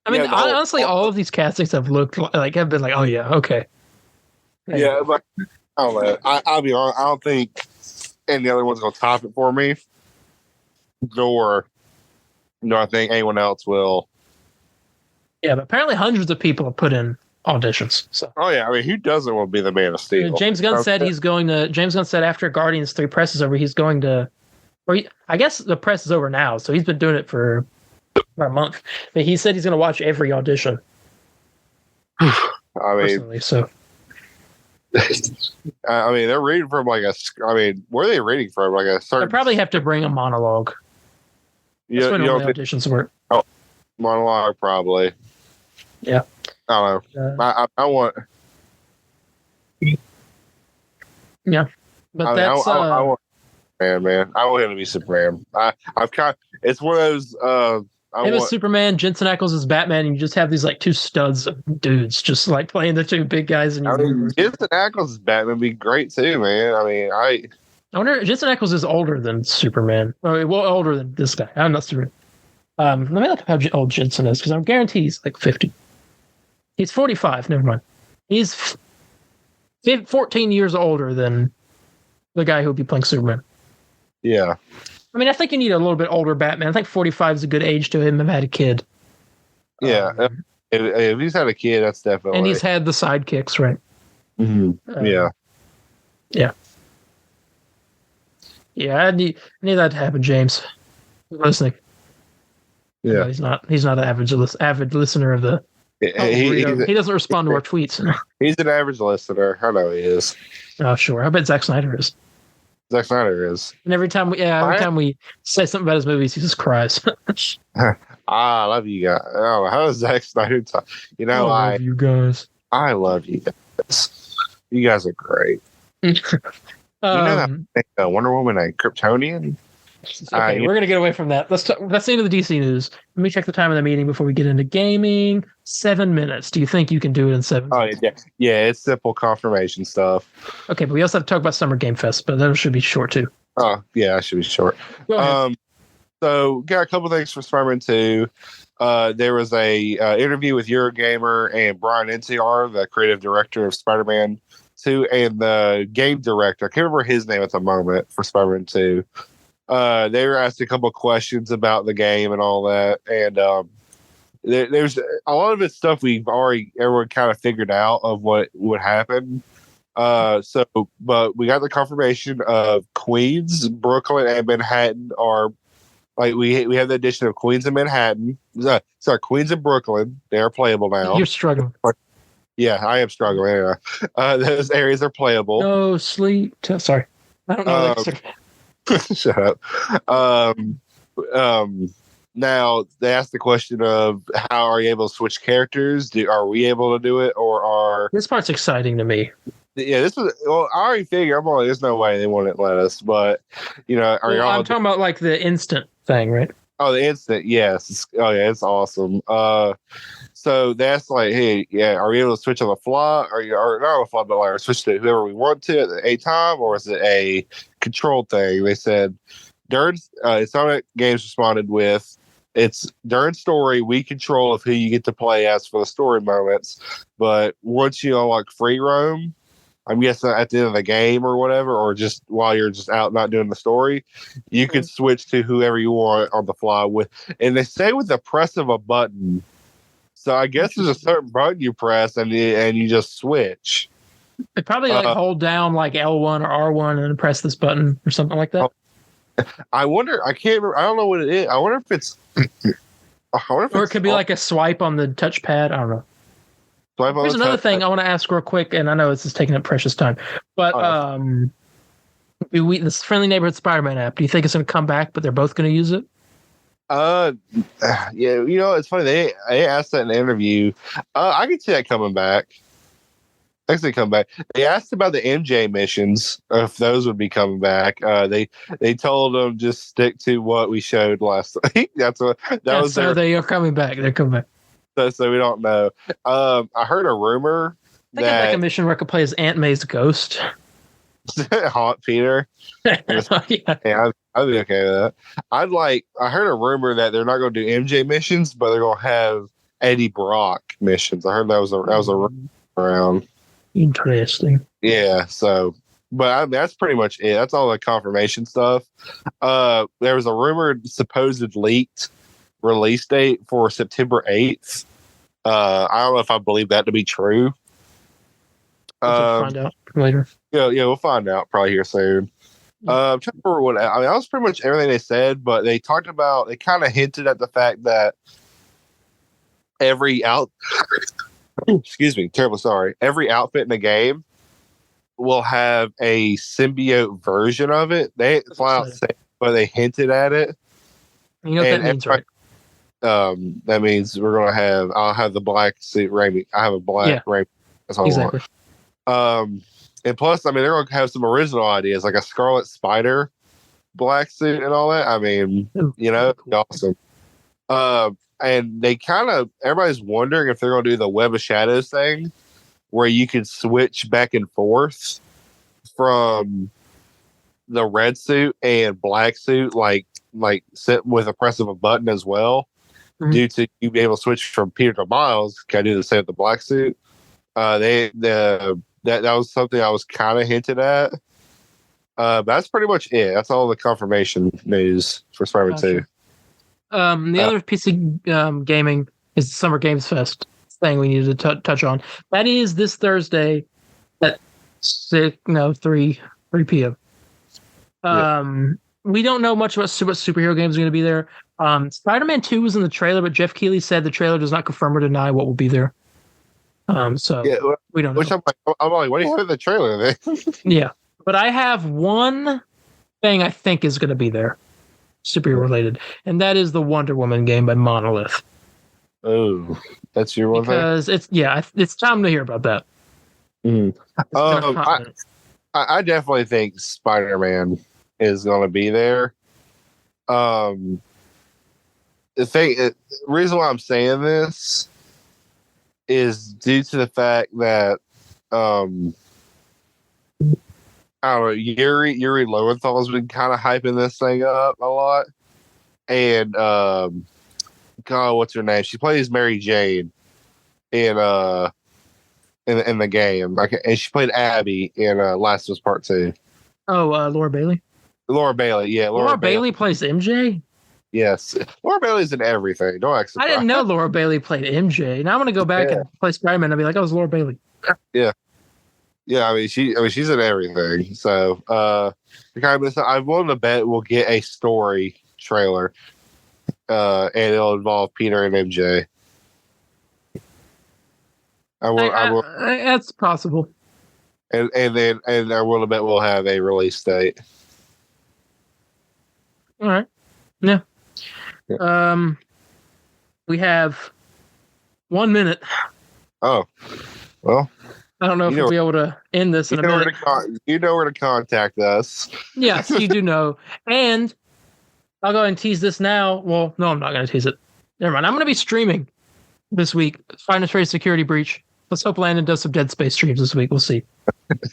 Honestly, all of these castings have been like, oh yeah, okay.
Yeah, but I don't know. I'll be honest. I don't think any other one's gonna top it for me. Nor I think anyone else will.
Yeah, but apparently hundreds of people have put in auditions. So.
Oh yeah, who doesn't want to be the Man of Steel?
James Gunn said after Guardians 3 press is over, he's going to. I guess the press is over now, so he's been doing it for about a month. But he said he's going to watch every audition. Personally, so.
They're reading from where are they reading from? Like a certain.
They probably have to bring a monologue. That's when all the auditions work.
Oh, monologue probably.
Yeah.
I don't know. I want.
Yeah, but that's.
I want. Man, I want him to be Superman. It's one of those.
As Superman, Jensen Ackles is Batman, and you just have these like 2 studs of dudes just like playing the 2 big guys in your universe.
Jensen Ackles as Batman would be great too, man. I
wonder. Jensen Ackles is older than Superman. Older than this guy. I'm not Superman. Let me look up how old Jensen is because I'm guaranteed he's like 50. He's 45. Never mind. He's 14 years older than the guy who would be playing Superman.
Yeah.
I think you need a little bit older Batman. I think 45 is a good age to him have had a kid.
Yeah. If he's had a kid, that's definitely.
And he's had the sidekicks, right?
Mm-hmm. Yeah.
Yeah. Yeah, I need that to happen, James. Listening.
Yeah.
He's not an avid listener of the. He doesn't respond to our tweets.
He's an average listener. I know he is.
Oh, sure. I bet Zack Snyder is.
Zack Snyder is.
And every time we say something about his movies, he just cries.
I love you guys. Oh, how does Zack Snyder talk? You know,
I love you guys.
I love you guys. You guys are great. You know that Wonder Woman a Kryptonian?
Okay, we're gonna get away from that. That's the end of the DC news. Let me check the time of the meeting before we get into gaming. 7 minutes. Do you think you can do it in 7 minutes?
Oh yeah, it's simple confirmation stuff.
Okay, but we also have to talk about Summer Game Fest, but that should be short too.
Oh yeah, that should be short.
Go ahead.
So got a couple things for Spider-Man 2. There was a interview with Eurogamer and Brian NCR, the creative director of Spider-Man 2, and the game director. I can't remember his name at the moment for Spider-Man 2. They were asked a couple of questions about the game and all that, and there's a lot of it stuff everyone kind of figured out of what would happen. But we got the confirmation of Queens, Brooklyn, and Manhattan are. Like we have the addition of Queens and Manhattan. Sorry, Queens and Brooklyn. They are playable now.
You're struggling.
Yeah, I am struggling. Anyway. Those areas are playable.
No sleep. Sorry, I don't know.
Shut up. Now they asked the question of how are you able to switch characters? Are we able to do it, or are
this part's exciting to me?
Yeah, this was. Well, I already figured. I'm like, there's no way they wouldn't let us. But I'm
talking about like the instant thing, right?
Oh, the instant, yes. It's awesome. So that's like, hey, yeah, are we able to switch on the fly, or not on the fly, but like switch to whoever we want to at a time, or is it a controlled thing? They said during Sonic Games responded with, it's during story we control of who you get to play as for the story moments, but once you unlock free roam, I'm guessing at the end of the game or whatever, or just while you're just out not doing the story, you can switch to whoever you want on the fly with. And they say with the press of a button. So I guess there's a certain button you press and you just switch.
They probably hold down like L1 or R1 and then press this button or something like that.
I wonder. I can't remember. I don't know what it is. I wonder if it's.
Or it could be like a swipe on the touchpad. I don't know. Here's another thing I want to ask real quick, and I know this is taking up precious time, but this Friendly Neighborhood Spider-Man app, do you think it's going to come back, but they're both going to use it?
Yeah, it's funny. They asked that in the interview. I can see that coming back. Actually, come back. They asked about the MJ missions, if those would be coming back. They told them just stick to what we showed last week. That was.
So they are coming back. They're coming back.
So we don't know. I heard a rumor that
like a mission where I could play as Aunt May's ghost.
Haunt Peter. Yeah, I'd be okay with that. I heard a rumor that they're not going to do MJ missions, but they're going to have Eddie Brock missions. I heard that was a rumor around.
Interesting.
Yeah. So, but that's pretty much it. That's all the confirmation stuff. There was a rumored supposed leaked release date for September 8th. I don't know if I believe that to be true.
We'll find out later.
Yeah, we'll find out probably here soon. I'm trying to remember what that was pretty much everything they said, but they kind of hinted at the fact that every every outfit in the game will have a symbiote version of it. They ain't flat out say, but they hinted at it.
You know what that means, right?
That means I'll have the black suit Raimi. I have a black Raimi. That's all exactly. I want. And plus, I mean, they're going to have some original ideas, like a Scarlet Spider black suit and all that. I mean, awesome. And they everybody's wondering if they're going to do the Web of Shadows thing, where you can switch back and forth from the red suit and black suit, like sit with a press of a button as well. Mm-hmm. Due to you being able to switch from Peter to Miles, can I do the same with the black suit? That was something I was kind of hinted at. But that's pretty much it. That's all the confirmation news for Spider-Man 2.
The other piece of gaming is the Summer Games Fest thing we needed to touch on. That is this Thursday at 3 p.m. We don't know much about what superhero games are going to be there. Spider-Man 2 was in the trailer, but Jeff Keighley said the trailer does not confirm or deny what will be there. We don't know.
Which I'm like, what do you have in the trailer then?
Yeah, but I have one thing I think is going to be there. superhero related, and that is the Wonder Woman game by Monolith.
Oh, that's your one
because thing? It's time to hear about that.
I definitely think Spider-Man is going to be there. The reason why I'm saying this is due to the fact that I don't know, Yuri Lowenthal has been kind of hyping this thing up a lot, and God, what's her name? She plays Mary Jane in the game, and she played Abby in Last of Us Part 2.
Oh, Laura Bailey.
Laura Bailey, yeah.
Laura Bailey plays MJ.
Yes, Laura Bailey's in everything. Don't act surprised.
I didn't know Laura Bailey played MJ. Now I'm gonna go back and play Spider-Man and be like, "Oh, it was Laura Bailey."
Yeah. I mean, she's in everything. So, I'm willing to bet we'll get a story trailer, and it'll involve Peter and MJ.
That's possible.
And I'm willing to bet we'll have a release date.
All right. Yeah. We have 1 minute.
Oh, well.
I don't know if we'll be able to end this in a minute.
You know where to contact us.
Yes, you do know. And I'll go ahead and tease this now. Well, no, I'm not going to tease it. Never mind. I'm going to be streaming this week. Find a Trace Security Breach. Let's hope Landon does some Dead Space streams this week. We'll see.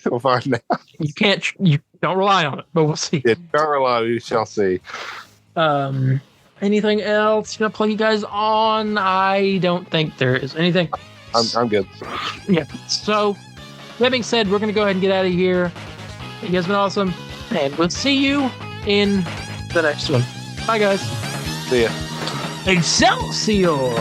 We'll find out.
You don't rely on it, but we'll see.
Yeah, don't rely on it. We shall see.
Anything else you want to plug you guys on? I don't think there is anything.
I'm good.
Yeah. So, that being said, we're going to go ahead and get out of here. You guys have been awesome. And we'll see you in the next one. Bye, guys.
See ya.
Excelsior!